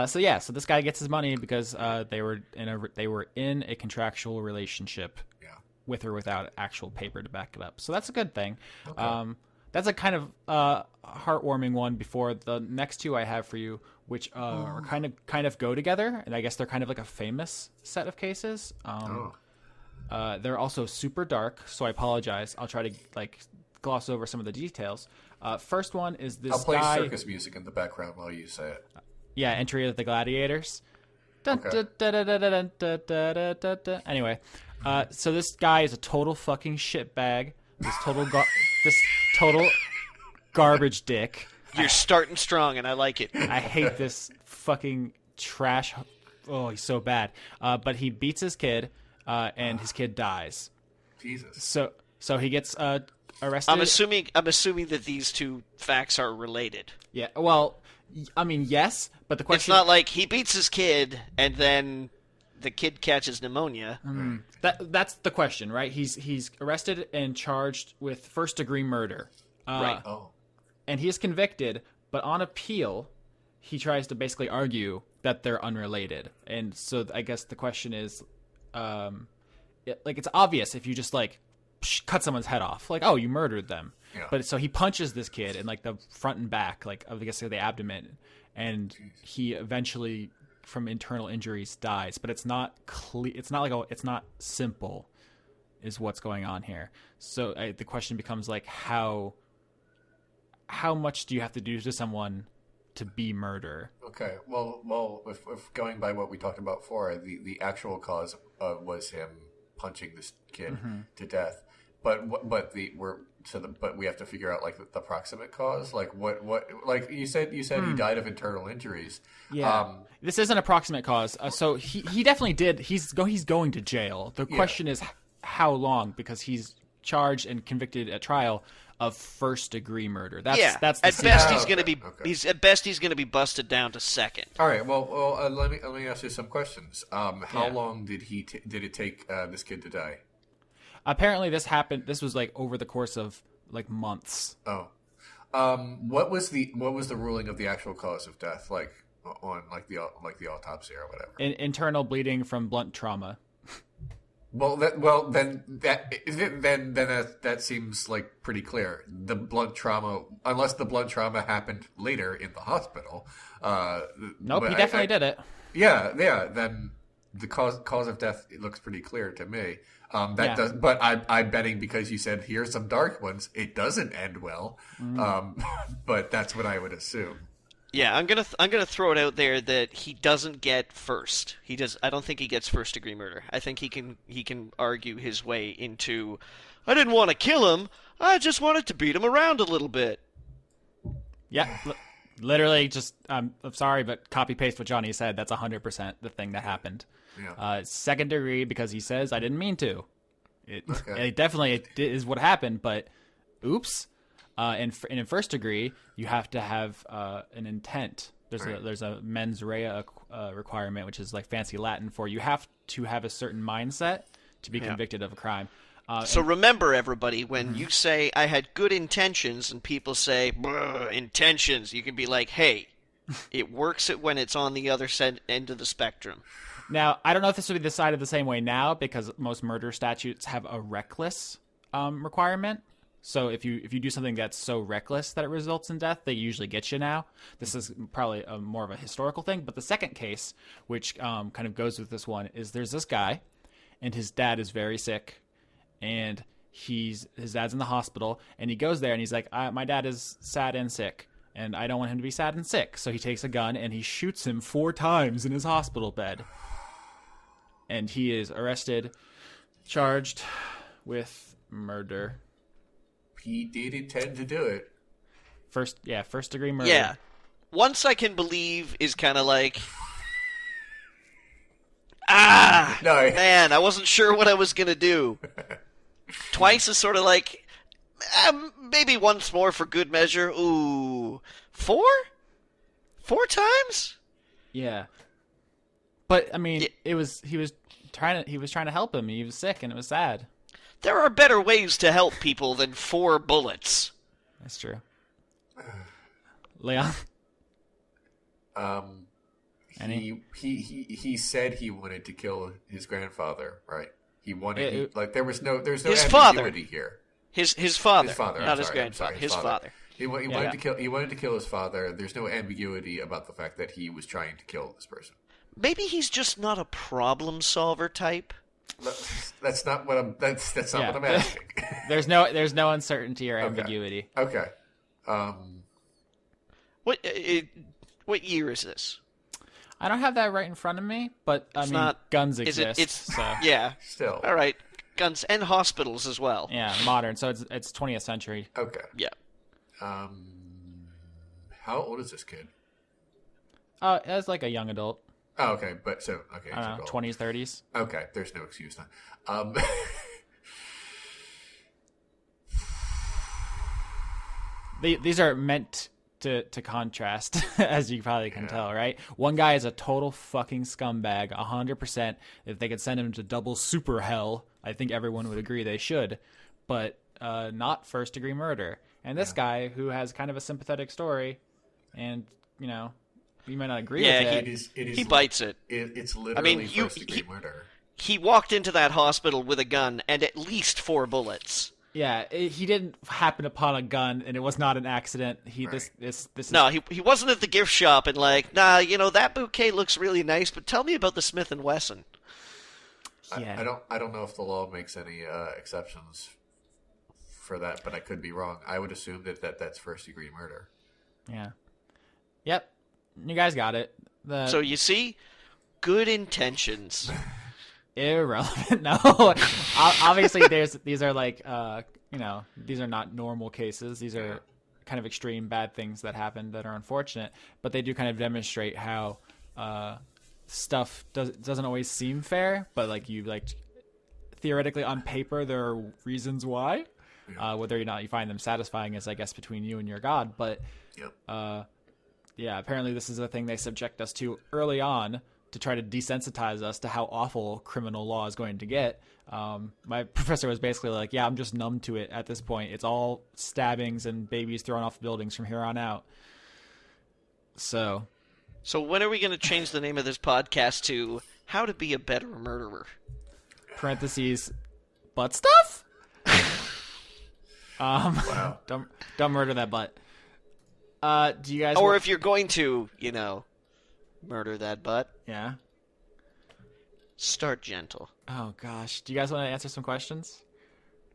[SPEAKER 3] So this guy gets his money because they were in a contractual relationship with or without actual paper to back it up. So that's a good thing. Okay. That's a kind of heartwarming one before the next 2 I have for you, which are kind of go together, and I guess they're kind of like a famous set of cases. They're also super dark, so I apologize. I'll try to gloss over some of the details. First one is this.
[SPEAKER 1] I'll play
[SPEAKER 3] guy,
[SPEAKER 1] circus music in the background while you say it.
[SPEAKER 3] Yeah, Entry of the Gladiators.
[SPEAKER 1] Okay.
[SPEAKER 3] Anyway, so this guy is a total fucking shitbag. This total garbage dick.
[SPEAKER 2] You're starting strong, and I like it.
[SPEAKER 3] I hate this fucking trash. Oh, he's so bad. But he beats his kid, and his kid dies.
[SPEAKER 1] Jesus.
[SPEAKER 3] So he gets arrested.
[SPEAKER 2] I'm assuming that these 2 facts are related.
[SPEAKER 3] Yeah. Well, I mean, yes, but the question...
[SPEAKER 2] It's not like he beats his kid and then the kid catches pneumonia.
[SPEAKER 3] That's the question, right? He's arrested and charged with first-degree murder.
[SPEAKER 2] Right.
[SPEAKER 3] And he is convicted, but on appeal, he tries to basically argue that they're unrelated. And so I guess the question is, it's obvious if you just, cut someone's head off. Like, oh, you murdered them. Yeah. But so he punches this kid in the front and back, the abdomen, and he eventually from internal injuries dies, but it's not clear. It's not like it's not simple, is what's going on here. So the question becomes like how much do you have to do to someone to be murder?
[SPEAKER 1] Okay, well, if going by what we talked about before, the actual cause was him punching this kid to death. But we have to figure out like the proximate cause. Like what like you said he died of internal injuries.
[SPEAKER 3] Yeah, this isn't a proximate cause. So he definitely did. He's going to jail. The question is how long, because he's charged and convicted at trial of first-degree murder. That's
[SPEAKER 2] at best he's going to be he's going to be busted down to second.
[SPEAKER 1] All right. Well, let me ask you some questions. How long did it take this kid to die?
[SPEAKER 3] Apparently, this happened. This was like over the course of like months.
[SPEAKER 1] Oh, what was the ruling of the actual cause of death? Like on like the autopsy or whatever.
[SPEAKER 3] Internal bleeding from blunt trauma.
[SPEAKER 1] Then that seems like pretty clear. The blunt trauma, unless the blunt trauma happened later in the hospital.
[SPEAKER 3] Nope, he definitely did it.
[SPEAKER 1] Yeah. Then the cause of death, it looks pretty clear to me. Does, but I'm betting because you said here's some dark ones, it doesn't end well. But that's what I would assume.
[SPEAKER 2] Yeah, I'm gonna throw it out there that he doesn't get first. I don't think he gets first degree murder. I think he can argue his way into, I didn't want to kill him, I just wanted to beat him around a little bit.
[SPEAKER 3] Yeah, literally just I'm sorry, but copy paste what Johnny said. That's 100% the thing that happened.
[SPEAKER 1] Yeah.
[SPEAKER 3] Second degree because he says I didn't mean to. It definitely is what happened, but oops. And in first degree, you have to have an intent. There's a mens rea requirement, which is like fancy Latin for you have to have a certain mindset to be convicted of a crime.
[SPEAKER 2] So remember, everybody, when you say I had good intentions and people say intentions, you can be like, hey, it works when it's on the other end of the spectrum.
[SPEAKER 3] Now, I don't know if this would be decided the same way now because most murder statutes have a reckless requirement. So if you do something that's so reckless that it results in death, they usually get you now. This is probably more of a historical thing. But the second case, which kind of goes with this one, is there's this guy, and his dad is very sick, and his dad's in the hospital, and he goes there, and he's like, my dad is sad and sick, and I don't want him to be sad and sick. So he takes a gun, and he shoots him 4 times in his hospital bed. And he is arrested, charged with murder.
[SPEAKER 1] He did intend to do it.
[SPEAKER 3] First degree murder.
[SPEAKER 2] Yeah. Once I can believe is kind of like, man, I wasn't sure what I was going to do. Twice is sort of like, maybe once more for good measure. Ooh, 4? 4 times?
[SPEAKER 3] Yeah. But I mean, he was trying to help him. He was sick and it was sad.
[SPEAKER 2] There are better ways to help people than 4 bullets.
[SPEAKER 3] That's true. Leon?
[SPEAKER 1] He said he wanted to kill his grandfather, right? He wanted there was no
[SPEAKER 2] his
[SPEAKER 1] ambiguity
[SPEAKER 2] father.
[SPEAKER 1] here.
[SPEAKER 2] His father.
[SPEAKER 1] His father,
[SPEAKER 2] not his grandfather. His father.
[SPEAKER 1] He wanted to kill his father. There's no ambiguity about the fact that he was trying to kill this person.
[SPEAKER 2] Maybe he's just not a problem solver type.
[SPEAKER 1] That's not what I'm. That's not what I'm asking.
[SPEAKER 3] There's no uncertainty or ambiguity.
[SPEAKER 1] Okay.
[SPEAKER 2] What year is this?
[SPEAKER 3] I don't have that right in front of me, but guns exist.
[SPEAKER 2] Yeah.
[SPEAKER 1] Still.
[SPEAKER 2] All right. Guns and hospitals as well.
[SPEAKER 3] Yeah, modern. So it's 20th century.
[SPEAKER 1] Okay.
[SPEAKER 2] Yeah.
[SPEAKER 1] How old is this kid?
[SPEAKER 3] As like a young adult.
[SPEAKER 1] Oh, okay, but I don't know,
[SPEAKER 3] 20s, 30s.
[SPEAKER 1] Okay, there's no excuse then.
[SPEAKER 3] These are meant to contrast, as you probably can tell, right? One guy is a total fucking scumbag, 100%. If they could send him to double super hell, I think everyone would agree they should. But not first-degree murder. And this guy, who has kind of a sympathetic story, and, you might not agree with it.
[SPEAKER 1] It is
[SPEAKER 2] he bites it.
[SPEAKER 1] It's literally first-degree murder.
[SPEAKER 2] He walked into that hospital with a gun and at least 4 bullets.
[SPEAKER 3] Yeah, he didn't happen upon a gun, and it was not an accident.
[SPEAKER 2] No, he wasn't at the gift shop and like, nah, that bouquet looks really nice, but tell me about the Smith & Wesson.
[SPEAKER 3] Yeah.
[SPEAKER 1] I don't know if the law makes any exceptions for that, but I could be wrong. I would assume that's first-degree murder.
[SPEAKER 3] Yeah. Yep. You guys got it.
[SPEAKER 2] So you see, good intentions.
[SPEAKER 3] Irrelevant. No, obviously these are like these are not normal cases. These are kind of extreme bad things that happen that are unfortunate, but they do kind of demonstrate how stuff doesn't always seem fair, but theoretically on paper there are reasons why. Whether or not you find them satisfying is, I guess, between you and your God. But apparently this is a thing they subject us to early on to try to desensitize us to how awful criminal law is going to get. My professor was basically like, I'm just numb to it at this point. It's all stabbings and babies thrown off buildings from here on out. So
[SPEAKER 2] when are we going to change the name of this podcast to How to Be a Better Murderer?
[SPEAKER 3] Parentheses, butt stuff?
[SPEAKER 1] Wow.
[SPEAKER 3] Don't murder that butt. Do you guys...
[SPEAKER 2] Or if you're going to, murder that butt.
[SPEAKER 3] Yeah.
[SPEAKER 2] Start gentle.
[SPEAKER 3] Oh, gosh. Do you guys want to answer some questions?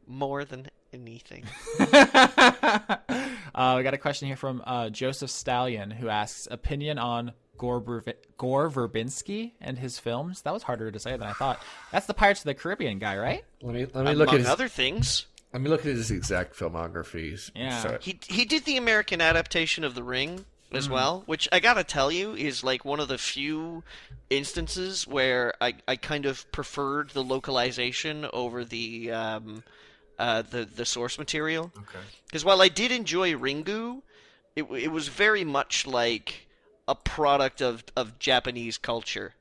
[SPEAKER 2] More than anything.
[SPEAKER 3] We got a question here from Joseph Stallion, who asks, opinion on Gore Verbinski and his films. That was harder to say than I thought. That's the Pirates of the Caribbean guy, right?
[SPEAKER 4] Let me look at his
[SPEAKER 2] other things.
[SPEAKER 4] Let me look at his exact filmographies.
[SPEAKER 3] Yeah.
[SPEAKER 4] So,
[SPEAKER 2] He did the American adaptation of The Ring as well, which I gotta tell you is like one of the few instances where I kind of preferred the localization over the source material.
[SPEAKER 1] Okay.
[SPEAKER 2] Because while I did enjoy Ringu, it was very much like a product of Japanese culture.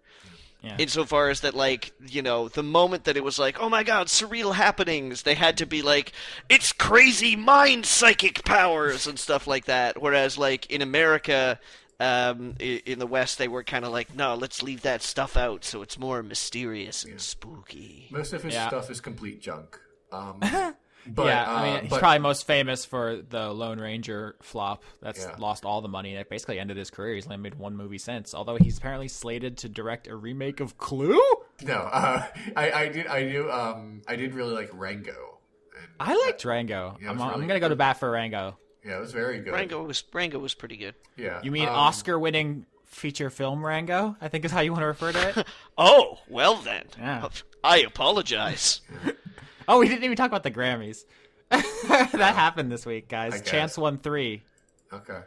[SPEAKER 3] Yeah.
[SPEAKER 2] Insofar as that, the moment that it was like, oh my god, surreal happenings, they had to be like, it's crazy mind psychic powers and stuff like that. Whereas, in America, in the West, they were kind of like, no, let's leave that stuff out so it's more mysterious and spooky.
[SPEAKER 1] Most of his stuff is complete junk.
[SPEAKER 3] But, he's probably most famous for the Lone Ranger flop that's lost all the money. It basically ended his career. He's only made one movie since, although he's apparently slated to direct a remake of Clue.
[SPEAKER 1] No, I did really like Rango.
[SPEAKER 3] I liked Rango.
[SPEAKER 1] Yeah,
[SPEAKER 3] I'm
[SPEAKER 1] really
[SPEAKER 3] gonna go to bat for Rango.
[SPEAKER 1] Yeah, it was very good.
[SPEAKER 2] Rango was pretty good.
[SPEAKER 1] Yeah.
[SPEAKER 3] You mean Oscar-winning feature film Rango? I think is how you want to refer to it.
[SPEAKER 2] Oh, well then.
[SPEAKER 3] Yeah.
[SPEAKER 2] I apologize.
[SPEAKER 3] Oh, we didn't even talk about the Grammys. That happened this week, guys. Chance won 3.
[SPEAKER 1] Okay.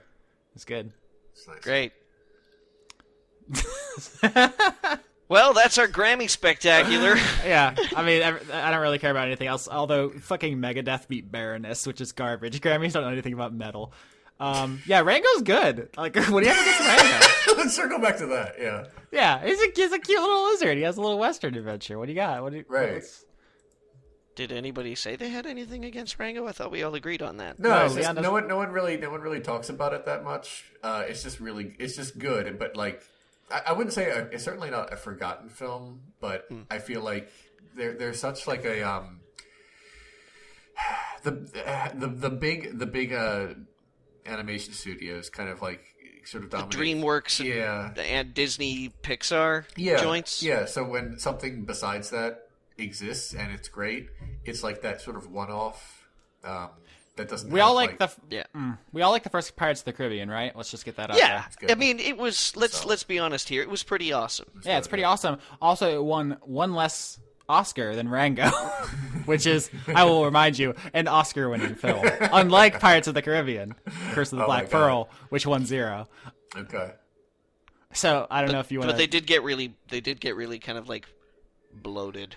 [SPEAKER 3] It's good.
[SPEAKER 1] It's nice.
[SPEAKER 2] Great. Well, that's our Grammy spectacular.
[SPEAKER 3] Yeah, I don't really care about anything else. Although fucking Megadeth beat Baroness, which is garbage. Grammys don't know anything about metal. Rango's good. What do you have against Rango?
[SPEAKER 1] Let's circle back to that. Yeah.
[SPEAKER 3] Yeah, he's a cute little lizard. He has a little Western adventure. What do you got?
[SPEAKER 1] Right.
[SPEAKER 2] Did anybody say they had anything against Rango? I thought we all agreed on that.
[SPEAKER 1] No, it's just, no one really talks about it that much. It's just good. But I wouldn't say it's certainly not a forgotten film, but I feel like there's such like a the big animation studios kind of sort of dominate.
[SPEAKER 2] DreamWorks and Disney Pixar joints.
[SPEAKER 1] Yeah, so when something besides that exists and it's great, it's like that sort of one-off that doesn't.
[SPEAKER 3] We all like the first Pirates of the Caribbean, right? Let's just get that out there.
[SPEAKER 2] I mean, it was. Let's be honest here. It was pretty awesome.
[SPEAKER 3] It's pretty awesome. Also, it won one less Oscar than Rango, which is, I will remind you, an Oscar-winning film. Unlike Pirates of the Caribbean, Curse of the Black Pearl, which won 0.
[SPEAKER 1] Okay.
[SPEAKER 3] So I don't know if you want.
[SPEAKER 2] But they did get really kind of bloated.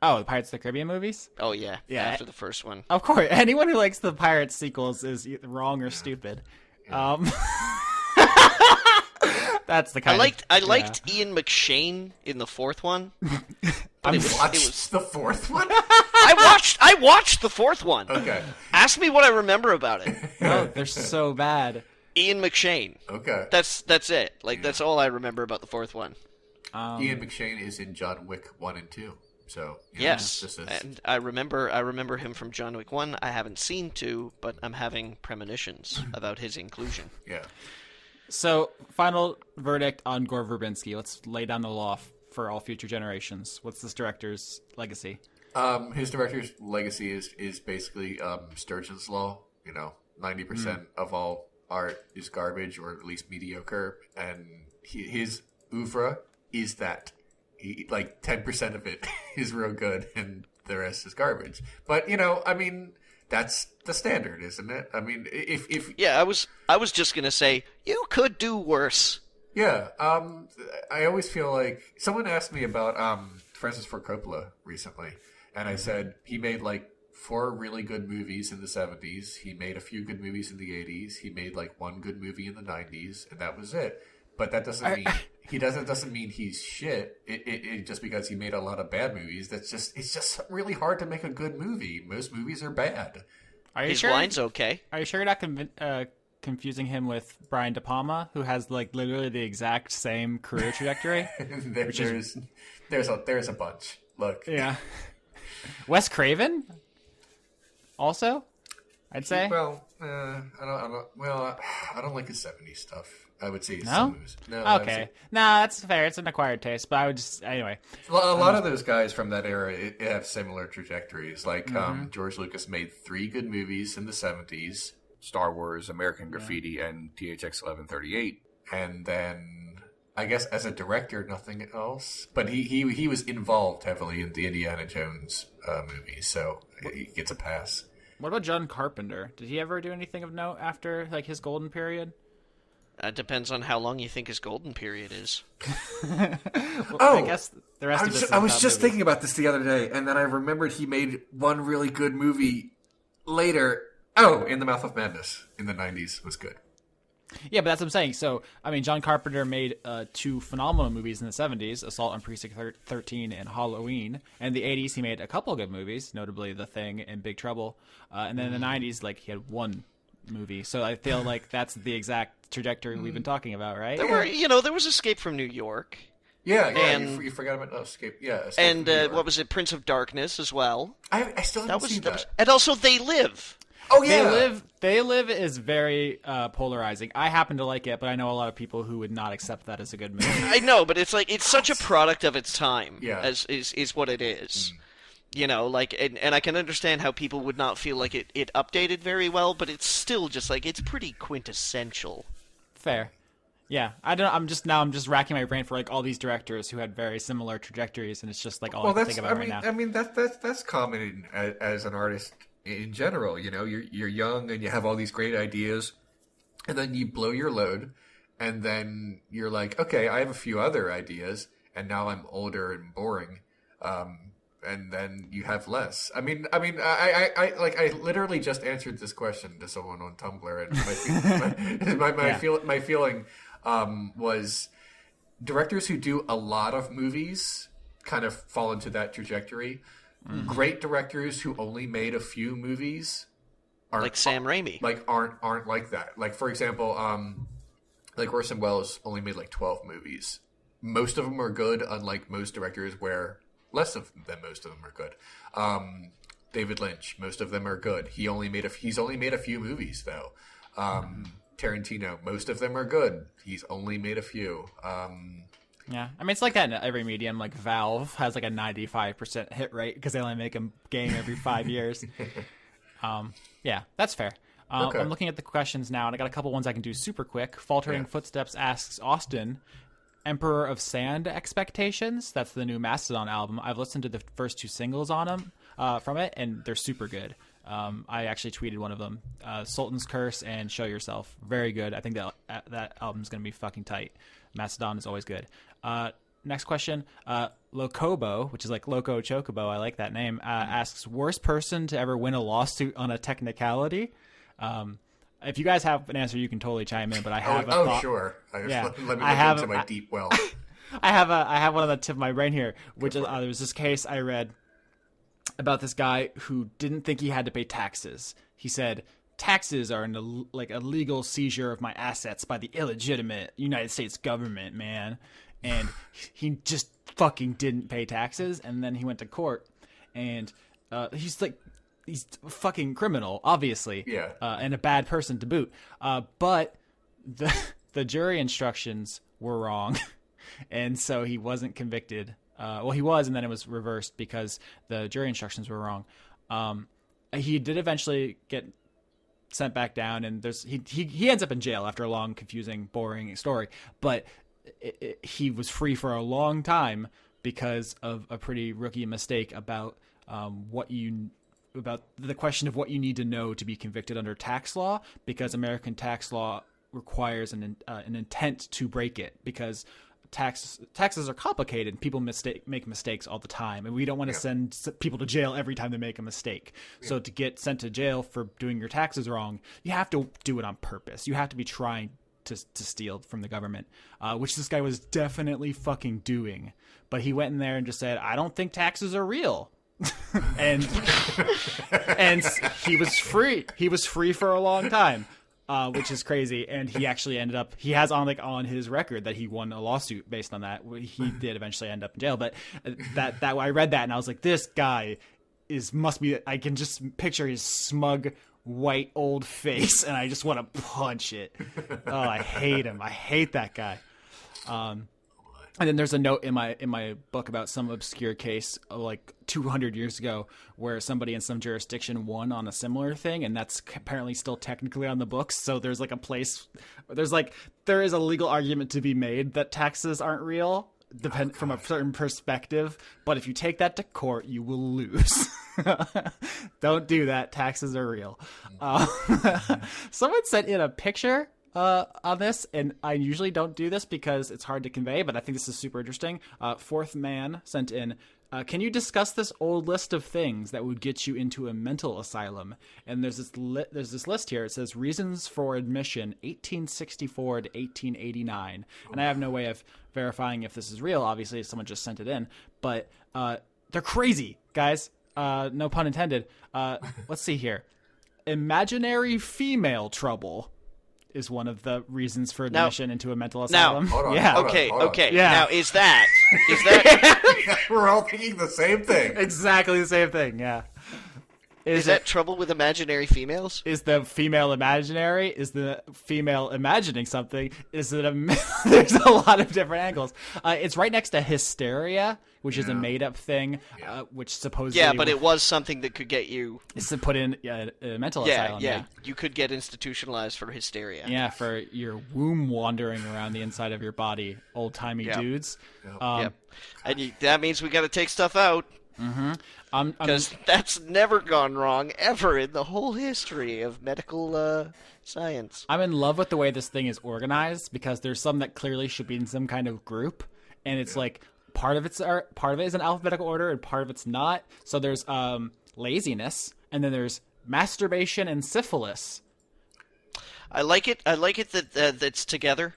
[SPEAKER 3] Oh, the Pirates of the Caribbean movies?
[SPEAKER 2] Oh, yeah. After the first one.
[SPEAKER 3] Of course. Anyone who likes the Pirates sequels is either wrong or stupid. That's the kind
[SPEAKER 2] I liked Ian McShane in the fourth one.
[SPEAKER 1] But it was the fourth one?
[SPEAKER 2] I watched the fourth one.
[SPEAKER 1] Okay.
[SPEAKER 2] Ask me what I remember about it.
[SPEAKER 3] Oh, they're so bad.
[SPEAKER 2] Ian McShane.
[SPEAKER 1] Okay.
[SPEAKER 2] That's it. That's all I remember about the fourth one.
[SPEAKER 1] Ian McShane is in John Wick 1 and 2. So
[SPEAKER 2] yes,
[SPEAKER 1] this is...
[SPEAKER 2] and I remember him from John Wick 1. I haven't seen 2, but I'm having premonitions about his inclusion.
[SPEAKER 1] Yeah.
[SPEAKER 3] So, final verdict on Gore Verbinski. Let's lay down the law for all future generations. What's this director's legacy?
[SPEAKER 1] His director's legacy is basically Sturgeon's Law. 90% of all art is garbage, or at least mediocre, and his oeuvre is that. Like 10% of it is real good, and the rest is garbage. But that's the standard, isn't it? I mean, if
[SPEAKER 2] yeah, I was just gonna say you could do worse.
[SPEAKER 1] Yeah, I always feel like someone asked me about Francis Ford Coppola recently, and I said he made like 4 really good movies in the 70s. He made a few good movies in the 80s. He made like 1 good movie in the 90s, and that was it. But that doesn't mean doesn't mean he's shit. It just because he made a lot of bad movies. It's just really hard to make a good movie. Most movies are bad.
[SPEAKER 3] Are you
[SPEAKER 2] His
[SPEAKER 3] sure?
[SPEAKER 2] wine's okay.
[SPEAKER 3] Are you sure you're not confusing him with Brian De Palma, who has like literally the exact same career trajectory?
[SPEAKER 1] There's a bunch. Look.
[SPEAKER 3] Yeah. Wes Craven? Also, I'd say.
[SPEAKER 1] Well, I don't like his 70s stuff. I would say
[SPEAKER 3] no.
[SPEAKER 1] No.
[SPEAKER 3] Okay. Nah, that's fair. It's an acquired taste, but I would just anyway.
[SPEAKER 1] A lot of those guys from that era have similar trajectories. Like George Lucas made 3 good movies in the 70s:
[SPEAKER 5] Star Wars, American Graffiti, and THX 1138.
[SPEAKER 1] And then I guess as a director, nothing else. But he was involved heavily in the Indiana Jones movies, so he gets a pass.
[SPEAKER 3] What about John Carpenter? Did he ever do anything of note after like his golden period?
[SPEAKER 2] It depends on how long you think his golden period is.
[SPEAKER 3] I guess the rest of it.
[SPEAKER 1] I was just thinking about this the other day, and then I remembered he made 1 really good movie later. Oh, In the Mouth of Madness in the 90s was good.
[SPEAKER 3] Yeah, but that's what I'm saying. So, I mean, John Carpenter made 2 phenomenal movies in the 70s, Assault on Precinct 13 and Halloween. And in the 80s, he made a couple of good movies, notably The Thing and Big Trouble. And then in the 90s, like, he had 1 movie. So I feel like that's the exact trajectory we've been talking about, right?
[SPEAKER 2] There was Escape from New York.
[SPEAKER 1] Yeah,
[SPEAKER 2] and,
[SPEAKER 1] you forgot about Escape. Yeah, Escape
[SPEAKER 2] and
[SPEAKER 1] from New York.
[SPEAKER 2] what was it, Prince of Darkness as well.
[SPEAKER 1] I still haven't seen that.
[SPEAKER 2] And also They Live.
[SPEAKER 1] Oh yeah,
[SPEAKER 3] They Live is very polarizing. I happen to like it, but I know a lot of people who would not accept that as a good movie.
[SPEAKER 2] I know, but it's like it's such a product of its time.
[SPEAKER 1] Yeah,
[SPEAKER 2] as is what it is. And I can understand how people would not feel like it updated very well, but it's still just like it's pretty quintessential.
[SPEAKER 3] Fair. Yeah, I don't. I'm just racking my brain for like all these directors who had very similar trajectories, and it's just like all I can think about right now.
[SPEAKER 1] I mean that's common as an artist in general. You're young and you have all these great ideas, and then you blow your load, and then you're like, okay, I have a few other ideas, and now I'm older and boring. And then you have less. I I literally just answered this question to someone on Tumblr, and my feeling was directors who do a lot of movies kind of fall into that trajectory. Mm-hmm. Great directors who only made a few movies are
[SPEAKER 2] like Sam Raimi,
[SPEAKER 1] aren't like that. Like for example, like Orson Welles only made like 12 movies. Most of them are good, unlike most directors where less of them, most of them are good. David Lynch, most of them are good. He's only made a few movies though. Tarantino, most of them are good. He's only made a few.
[SPEAKER 3] Yeah, I mean it's like that in every medium. Like Valve has like a 95% hit rate because they only make a game every 5 years. Yeah, that's fair.
[SPEAKER 1] Okay.
[SPEAKER 3] I'm looking at the questions now, and I got a couple ones I can do super quick. Faltering Footsteps asks Austin, Emperor of Sand expectations. That's the new Mastodon album. I've listened to the first 2 singles on them from it, and they're super good. I actually tweeted one of them, Sultan's Curse and Show Yourself. Very good. I think that album's going to be fucking tight. Mastodon is always good. Next question. Locobo, which is like Loco Chocobo, I like that name, asks, worst person to ever win a lawsuit on a technicality? If you guys have an answer, you can totally chime in, but I have a thought.
[SPEAKER 1] Sure.
[SPEAKER 3] Let
[SPEAKER 1] me look into my deep well.
[SPEAKER 3] I have one on the tip of my brain here, which is, there was this case I read about this guy who didn't think he had to pay taxes. He said, taxes are like a legal seizure of my assets by the illegitimate United States government, man. and he just fucking didn't pay taxes, and then he went to court, and he's a fucking criminal, obviously, and a bad person to boot. But the jury instructions were wrong, and so he wasn't convicted. Well, he was, and then it was reversed because the jury instructions were wrong. He did eventually get sent back down, and he ends up in jail after a long, confusing, boring story. But he was free for a long time because of a pretty rookie mistake about about the question of what you need to know to be convicted under tax law, because American tax law requires an intent to break it, because taxes are complicated. People make mistakes all the time, and we don't want to send people to jail every time they make a mistake. So to get sent to jail for doing your taxes wrong, you have to do it on purpose. You have to be trying to steal from the government, which this guy was definitely fucking doing. But he went in there and just said, I don't think taxes are real. and he was free. He was free for a long time. Which is crazy, and he actually ended up. He has on his record that he won a lawsuit based on that. He did eventually end up in jail, but that I read that and I was like, this guy must be. I can just picture his smug white old face, and I just want to punch it. Oh, I hate him. I hate that guy. And then there's a note in my book about some obscure case like 200 years ago where somebody in some jurisdiction won on a similar thing, and that's apparently still technically on the books. So there's like a place, there is a legal argument to be made that taxes aren't real, from a certain perspective. But if you take that to court, you will lose. Don't do that. Taxes are real. Someone sent in a picture on this, and I usually don't do this because it's hard to convey, but I think this is super interesting. Fourth Man sent in, can you discuss this old list of things that would get you into a mental asylum? And there's this list here. It says reasons for admission 1864 to 1889, and I have no way of verifying if this is real. Obviously, someone just sent it in, but they're crazy, guys. No pun intended. Let's see here. Imaginary female trouble is one of the reasons for admission into a mental asylum.
[SPEAKER 5] Hold on,
[SPEAKER 3] yeah.
[SPEAKER 5] hold on,
[SPEAKER 2] Okay.
[SPEAKER 5] hold on.
[SPEAKER 2] Okay.
[SPEAKER 3] Yeah.
[SPEAKER 2] Now, is that
[SPEAKER 5] We're all thinking the same thing.
[SPEAKER 3] Exactly the same thing. Yeah.
[SPEAKER 2] is that trouble with imaginary females?
[SPEAKER 3] Is the female imaginary? Is the female imagining something? Is it there's a lot of different angles. It's right next to hysteria, which is a made-up thing, which supposedly...
[SPEAKER 2] Yeah, but it was something that could get you...
[SPEAKER 3] It's to put in a mental asylum.
[SPEAKER 2] Yeah, you could get institutionalized for hysteria.
[SPEAKER 3] Yeah, for your womb wandering around the inside of your body, old-timey dudes.
[SPEAKER 2] Yep. And that means we got to take stuff out.
[SPEAKER 3] Mm-hmm.
[SPEAKER 2] Because that's never gone wrong, ever, in the whole history of medical science.
[SPEAKER 3] I'm in love with the way this thing is organized, because there's some that clearly should be in some kind of group, and it's like part of it is in alphabetical order and part of it's not. So there's laziness, and then there's masturbation and syphilis.
[SPEAKER 2] I like it that it's together.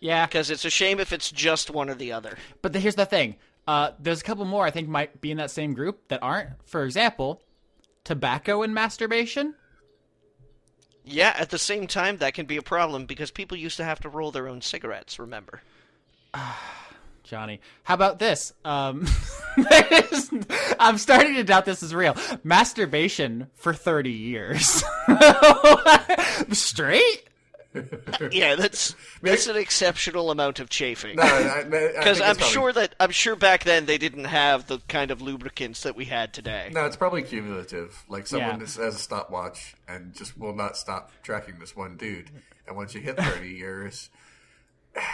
[SPEAKER 3] Yeah,
[SPEAKER 2] because it's a shame if it's just one or the other.
[SPEAKER 3] But here's the thing. There's a couple more I think might be in that same group that aren't. For example, tobacco and masturbation.
[SPEAKER 2] Yeah, at the same time, that can be a problem because people used to have to roll their own cigarettes, remember?
[SPEAKER 3] Johnny, how about this? I'm starting to doubt this is real. Masturbation for 30 years. Straight?
[SPEAKER 2] Yeah, that's an exceptional amount of chafing.
[SPEAKER 5] Because
[SPEAKER 2] I'm sure back then they didn't have the kind of lubricants that we had today.
[SPEAKER 5] No, it's probably cumulative. Like someone has a stopwatch and just will not stop tracking this one dude. And once you hit 30 years,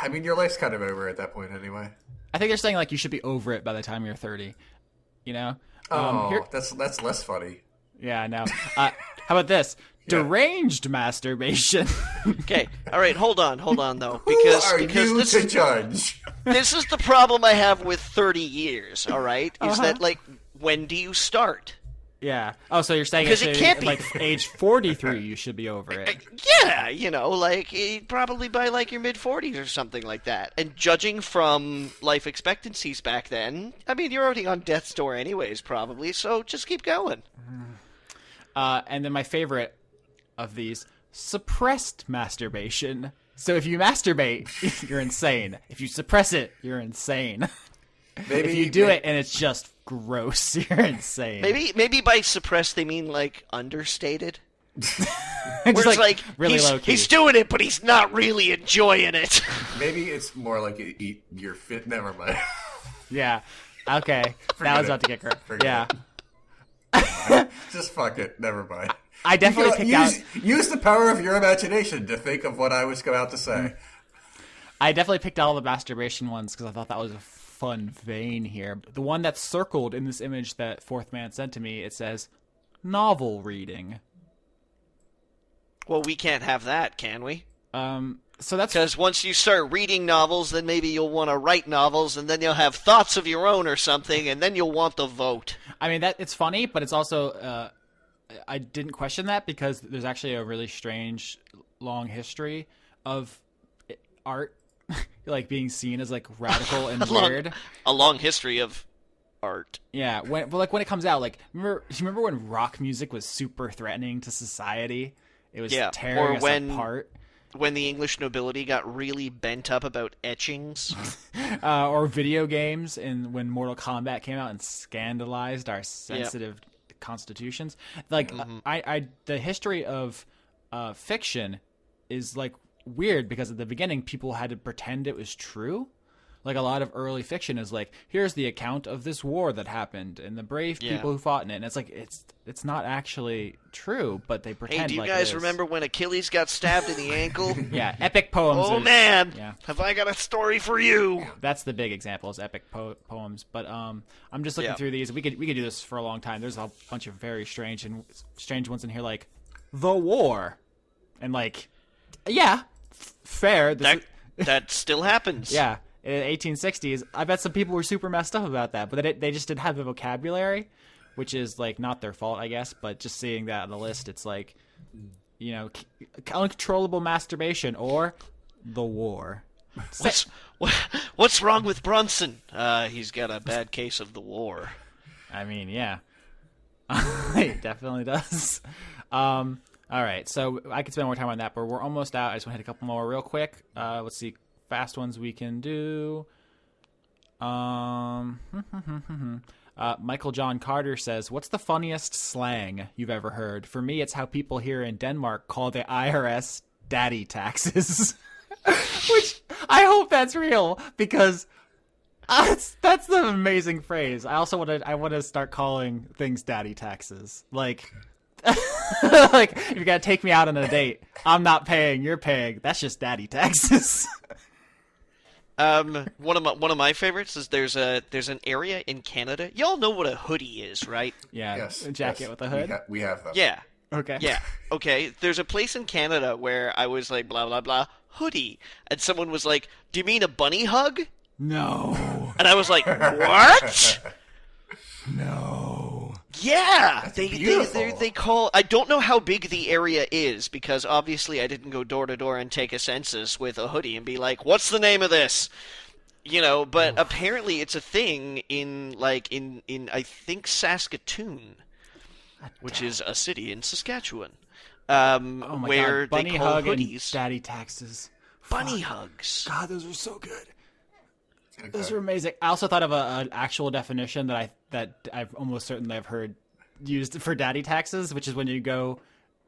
[SPEAKER 5] I mean, your life's kind of over at that point anyway.
[SPEAKER 3] I think they're saying like you should be over it by the time you're 30. You know?
[SPEAKER 5] That's less funny.
[SPEAKER 3] Yeah, I know. How about this? Deranged masturbation.
[SPEAKER 2] Okay, all right, hold on though, because
[SPEAKER 5] you to judge?
[SPEAKER 2] This is the problem I have with 30 years. All right, is that like when do you start?
[SPEAKER 3] Yeah. Oh, so you're saying
[SPEAKER 2] it can't be
[SPEAKER 3] like age 43 you should be over it.
[SPEAKER 2] Yeah, like probably by like your mid-40s or something like that. And judging from life expectancies back then, I mean, you're already on death's door anyways, probably. So just keep going.
[SPEAKER 3] And then my favorite of these, suppressed masturbation. So if you masturbate, you're insane. If you suppress it, you're insane.
[SPEAKER 5] Maybe
[SPEAKER 3] if you do it and it's just gross, you're insane.
[SPEAKER 2] Maybe by suppress they mean like understated.
[SPEAKER 3] Just
[SPEAKER 2] Where it's
[SPEAKER 3] really low key.
[SPEAKER 2] he's doing it, but he's not really enjoying it.
[SPEAKER 5] Maybe it's more like you're fit. Never mind.
[SPEAKER 3] Yeah. Okay. That was about to get correct. Yeah.
[SPEAKER 5] Just fuck it. Never mind.
[SPEAKER 3] I definitely picked out.
[SPEAKER 5] Use the power of your imagination to think of what I was about to say.
[SPEAKER 3] I definitely picked out all the masturbation ones because I thought that was a fun vein here. The one that's circled in this image that Fourth Man sent to me, it says novel reading.
[SPEAKER 2] Well, we can't have that, can we?
[SPEAKER 3] So that's
[SPEAKER 2] because once you start reading novels, then maybe you'll want to write novels, and then you'll have thoughts of your own or something, and then you'll want the vote.
[SPEAKER 3] I mean, that it's funny, but it's also I didn't question that because there's actually a really strange long history of art like being seen as like radical and weird.
[SPEAKER 2] A long history of art.
[SPEAKER 3] Yeah, when it comes out, like remember when rock music was super threatening to society? It was tearing us apart.
[SPEAKER 2] When the English nobility got really bent up about etchings.
[SPEAKER 3] Or video games, and when Mortal Kombat came out and scandalized our sensitive constitutions. Like, the history of fiction is, like, weird because at the beginning people had to pretend it was true. Like, a lot of early fiction is like, here's the account of this war that happened and the brave people who fought in it. And it's like, it's not actually true, but they pretend like it is.
[SPEAKER 2] Hey, do you guys remember when Achilles got stabbed in the ankle?
[SPEAKER 3] Yeah, epic poems.
[SPEAKER 2] Oh, man! Yeah. Have I got a story for you?
[SPEAKER 3] That's the big example, is epic poems. But I'm just looking through these. We could do this for a long time. There's a bunch of very strange ones in here, like the war. And like, fair.
[SPEAKER 2] That still happens.
[SPEAKER 3] Yeah. In the 1860s, I bet some people were super messed up about that, but they just didn't have the vocabulary, which is like not their fault, I guess. But just seeing that on the list, it's like, uncontrollable masturbation or the war.
[SPEAKER 2] What's wrong with Brunson? He's got a bad case of the war.
[SPEAKER 3] I mean, yeah, it definitely does. All right, so I could spend more time on that, but we're almost out. I just want to hit a couple more real quick. Let's see. Fast ones we can do. Michael John Carter says, what's the funniest slang you've ever heard? For me, it's how people here in Denmark call the IRS daddy taxes. Which I hope that's real because that's the amazing phrase. I also want to start calling things daddy taxes. Like, like if you gotta take me out on a date, I'm not paying, you're paying. That's just daddy taxes.
[SPEAKER 2] One of my favorites is there's an area in Canada. Y'all know what a hoodie is, right?
[SPEAKER 3] Yeah,
[SPEAKER 5] yes,
[SPEAKER 3] a jacket with a hood.
[SPEAKER 5] We have them.
[SPEAKER 2] Yeah.
[SPEAKER 3] Okay.
[SPEAKER 2] Yeah. Okay. There's a place in Canada where I was like, blah blah blah, hoodie, and someone was like, "Do you mean a bunny hug?"
[SPEAKER 3] No.
[SPEAKER 2] And I was like, "What?"
[SPEAKER 3] No.
[SPEAKER 2] Yeah, they call. I don't know how big the area is because obviously I didn't go door to door and take a census with a hoodie and be like, "What's the name of this?" But apparently it's a thing in I think Saskatoon, which is a city in Saskatchewan, where
[SPEAKER 3] God. Bunny
[SPEAKER 2] they call
[SPEAKER 3] hug
[SPEAKER 2] hoodies
[SPEAKER 3] and daddy taxes.
[SPEAKER 2] bunny hugs.
[SPEAKER 3] God, those are so good. Okay. Those are amazing. I also thought of an actual definition that I've almost certainly I've heard used for daddy taxes, which is when you go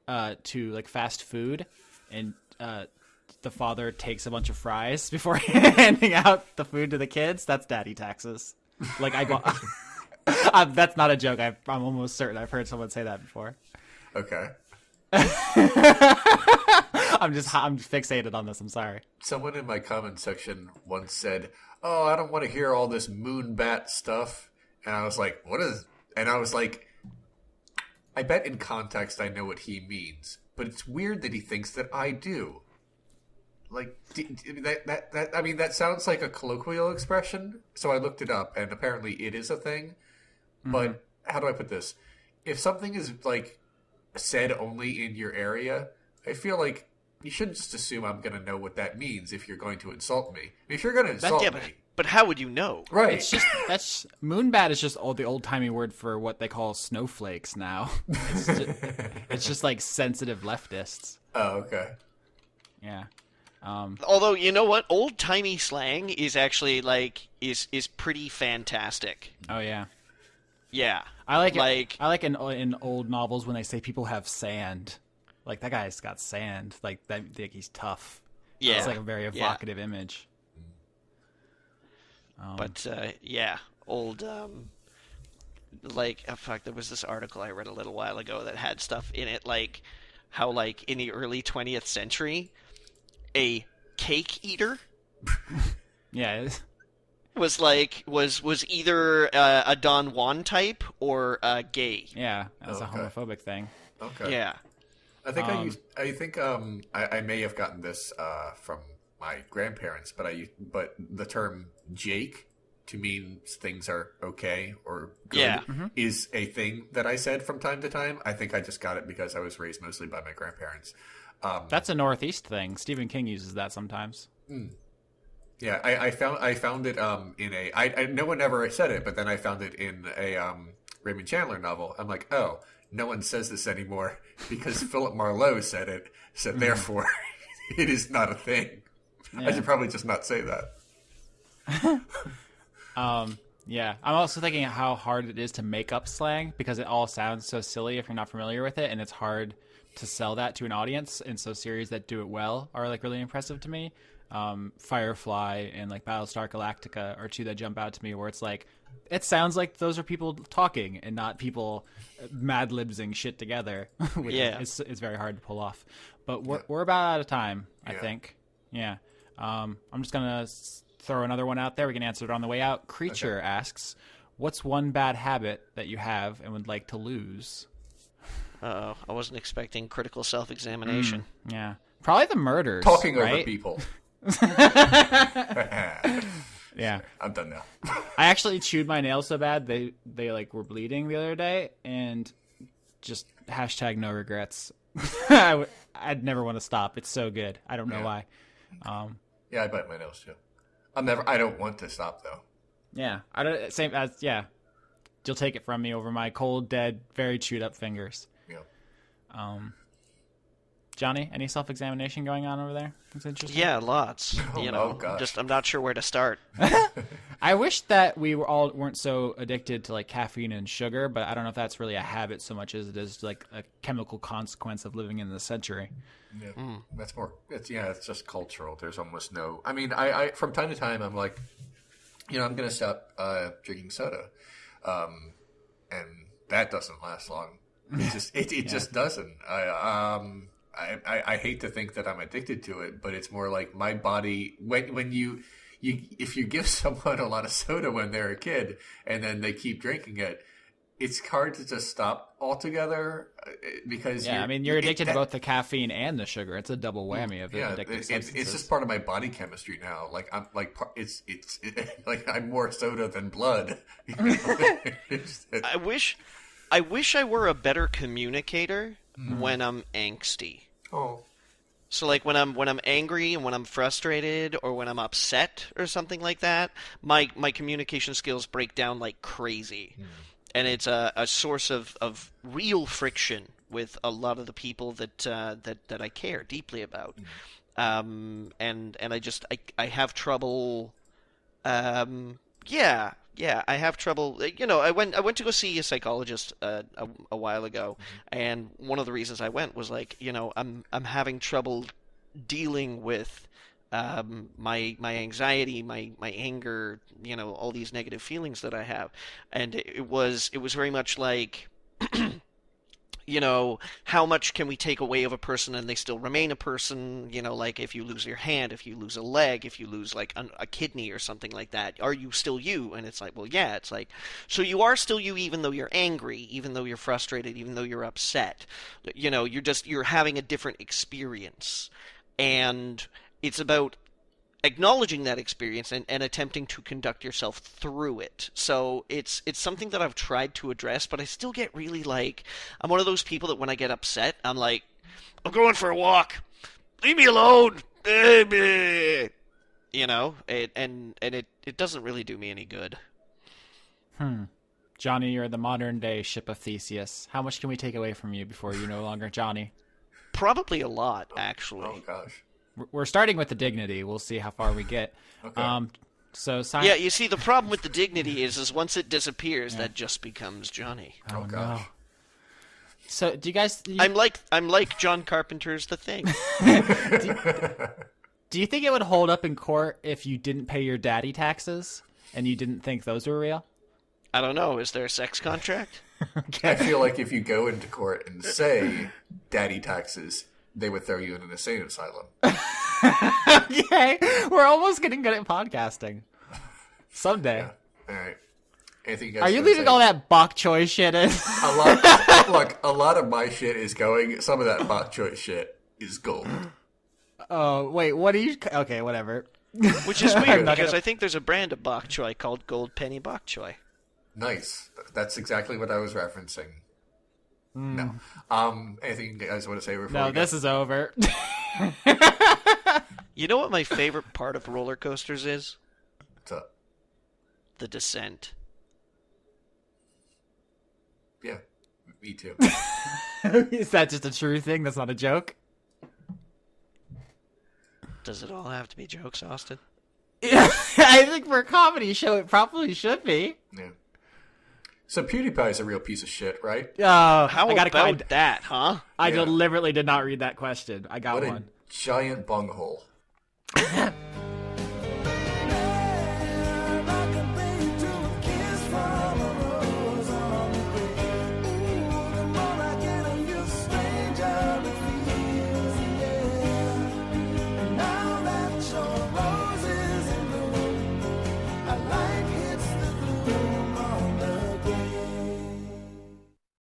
[SPEAKER 3] to like fast food and the father takes a bunch of fries before handing out the food to the kids. That's daddy taxes. Like I bought. That's not a joke. I'm almost certain I've heard someone say that before.
[SPEAKER 5] Okay.
[SPEAKER 3] I'm fixated on this. I'm sorry.
[SPEAKER 5] Someone in my comment section once said, "Oh, I don't want to hear all this moonbat stuff." And I was like, "What is?" And I was like, "I bet in context I know what he means, but it's weird that he thinks that I do." Like that sounds like a colloquial expression. So I looked it up, and apparently it is a thing. Mm-hmm. But how do I put this? If something is like said only in your area, I feel like you shouldn't just assume I'm going to know what that means if you're going to insult me. If you're going to insult me...
[SPEAKER 2] But how would you know?
[SPEAKER 5] Right.
[SPEAKER 3] It's just moonbat is just the old-timey word for what they call snowflakes now. It's just like sensitive leftists.
[SPEAKER 5] Oh, okay.
[SPEAKER 3] Yeah.
[SPEAKER 2] Although, you know what? Old-timey slang is actually, like, is pretty fantastic.
[SPEAKER 3] Oh, yeah.
[SPEAKER 2] Yeah.
[SPEAKER 3] I like in old novels when they say people have sand. Like, that guy's got sand. Like, he's tough.
[SPEAKER 2] Yeah.
[SPEAKER 3] It's like a very evocative image.
[SPEAKER 2] But, yeah. Old, like, oh, fuck, there was this article I read a little while ago that had stuff in it, like, how, like, in the early 20th century, a cake eater
[SPEAKER 3] Yeah.
[SPEAKER 2] was either a Don Juan type or gay.
[SPEAKER 3] Yeah, that's a homophobic thing.
[SPEAKER 5] Okay.
[SPEAKER 2] Yeah.
[SPEAKER 5] I think I may have gotten this from my grandparents, but the term Jake to mean things are okay or good is a thing that I said from time to time. I think I just got it because I was raised mostly by my grandparents.
[SPEAKER 3] That's a Northeast thing. Stephen King uses that sometimes.
[SPEAKER 5] Yeah, I found it in a no one ever said it, but then I found it in a Raymond Chandler novel. I'm like, oh, no one says this anymore because Philip Marlowe said it, so therefore it is not a thing.
[SPEAKER 3] Yeah.
[SPEAKER 5] I should probably just not say that.
[SPEAKER 3] Yeah, I'm also thinking how hard it is to make up slang because it all sounds so silly if you're not familiar with it, and it's hard to sell that to an audience. And so series that do it well are like really impressive to me. Firefly and like Battlestar Galactica are two that jump out to me where it's like it sounds like those are people talking and not people mad libsing shit together. Which is very hard to pull off. But we're about out of time, I think. Yeah. I'm just gonna throw another one out there. We can answer it on the way out. Creature asks, "What's one bad habit that you have and would like to lose?"
[SPEAKER 2] I wasn't expecting critical self-examination.
[SPEAKER 3] Yeah, probably the murders.
[SPEAKER 5] Talking
[SPEAKER 3] right?
[SPEAKER 5] over people.
[SPEAKER 3] Yeah,
[SPEAKER 5] I'm done now.
[SPEAKER 3] I actually chewed my nails so bad they like were bleeding the other day, and just hashtag no regrets. I'd never want to stop. It's so good. I don't know why.
[SPEAKER 5] Yeah, I bite my nails too. I don't want to stop though.
[SPEAKER 3] Yeah, I don't. Same as You'll take it from me over my cold, dead, very chewed up fingers.
[SPEAKER 5] Yeah.
[SPEAKER 3] Johnny, any self-examination going on over there? That's interesting.
[SPEAKER 2] Yeah, lots.
[SPEAKER 5] Gosh.
[SPEAKER 2] I'm not sure where to start.
[SPEAKER 3] I wish that we weren't so addicted to like caffeine and sugar, but I don't know if that's really a habit so much as it is like a chemical consequence of living in the century.
[SPEAKER 5] Yeah, that's more. It's just cultural. There's almost no. I mean, I from time to time I'm like, I'm going to stop drinking soda, and that doesn't last long. It just doesn't. I hate to think that I'm addicted to it, but it's more like my body when you if you give someone a lot of soda when they're a kid and then they keep drinking it, it's hard to just stop altogether because
[SPEAKER 3] you're addicted to both the caffeine and the sugar. It's a double whammy of the addictive substances.
[SPEAKER 5] It's just part of my body chemistry now. Like I'm like it's like I'm more soda than blood.
[SPEAKER 2] I wish I were a better communicator when I'm angsty.
[SPEAKER 5] Oh.
[SPEAKER 2] So like when I'm angry and when I'm frustrated or when I'm upset or something like that, my communication skills break down like crazy. And it's a source of real friction with a lot of the people that I care deeply about. And I have trouble I have trouble. I went to go see a psychologist a while ago, and one of the reasons I went was like, I'm having trouble dealing with my anxiety, my anger, all these negative feelings that I have, and it was very much like. How much can we take away of a person and they still remain a person? Like if you lose your hand, if you lose a leg, if you lose like a kidney or something like that, are you still you? And it's like, well, yeah. It's like, so you are still you even though you're angry, even though you're frustrated, even though you're upset. You're having a different experience. And it's about acknowledging that experience and attempting to conduct yourself through it. So it's something that I've tried to address, but I still get really like, I'm one of those people that when I get upset, I'm like, I'm going for a walk. Leave me alone, baby. It doesn't really do me any good.
[SPEAKER 3] Johnny, you're the modern day ship of Theseus. How much can we take away from you before you're no longer Johnny?
[SPEAKER 2] Probably a lot, actually.
[SPEAKER 5] Oh gosh.
[SPEAKER 3] we're starting with the dignity. We'll see how far we get.
[SPEAKER 5] Okay.
[SPEAKER 3] So
[SPEAKER 2] Yeah, you see, the problem with the dignity is once it disappears, that just becomes Johnny.
[SPEAKER 5] Oh gosh.
[SPEAKER 3] No. So do you guys?
[SPEAKER 2] I'm like John Carpenter's The Thing.
[SPEAKER 3] Do you think it would hold up in court if you didn't pay your daddy taxes and you didn't think those were real?
[SPEAKER 2] I don't know. Is there a sex contract?
[SPEAKER 5] I feel like if you go into court and say daddy taxes, they would throw you in an insane asylum.
[SPEAKER 3] Okay, we're almost getting good at podcasting. Someday.
[SPEAKER 5] Yeah. All right. Anything you guys
[SPEAKER 3] Are you
[SPEAKER 5] wanna
[SPEAKER 3] leaving
[SPEAKER 5] say?
[SPEAKER 3] all that bok choy shit in?
[SPEAKER 5] A lot of my shit is going. Some of that bok choy shit is gold.
[SPEAKER 3] Oh, wait, what do you... Okay, whatever.
[SPEAKER 2] Which is weird,
[SPEAKER 3] not
[SPEAKER 2] because
[SPEAKER 3] gonna-
[SPEAKER 2] I think there's a brand of bok choy called Gold Penny Bok Choy.
[SPEAKER 5] Nice. That's exactly what I was referencing. No. Anything you guys want to say before?
[SPEAKER 3] No, this is over.
[SPEAKER 2] You know what my favorite part of roller coasters is?
[SPEAKER 5] What's up?
[SPEAKER 2] The descent.
[SPEAKER 5] Yeah, me too.
[SPEAKER 3] Is that just a true thing? That's not a joke?
[SPEAKER 2] Does it all have to be jokes, Austin?
[SPEAKER 3] Yeah, I think for a comedy show, it probably should be.
[SPEAKER 5] Yeah. So PewDiePie is a real piece of shit, right?
[SPEAKER 2] How
[SPEAKER 3] I got
[SPEAKER 2] about that, huh?
[SPEAKER 3] I
[SPEAKER 5] Yeah.
[SPEAKER 3] deliberately did not read that question. I got
[SPEAKER 5] What a
[SPEAKER 3] one.
[SPEAKER 5] giant bunghole.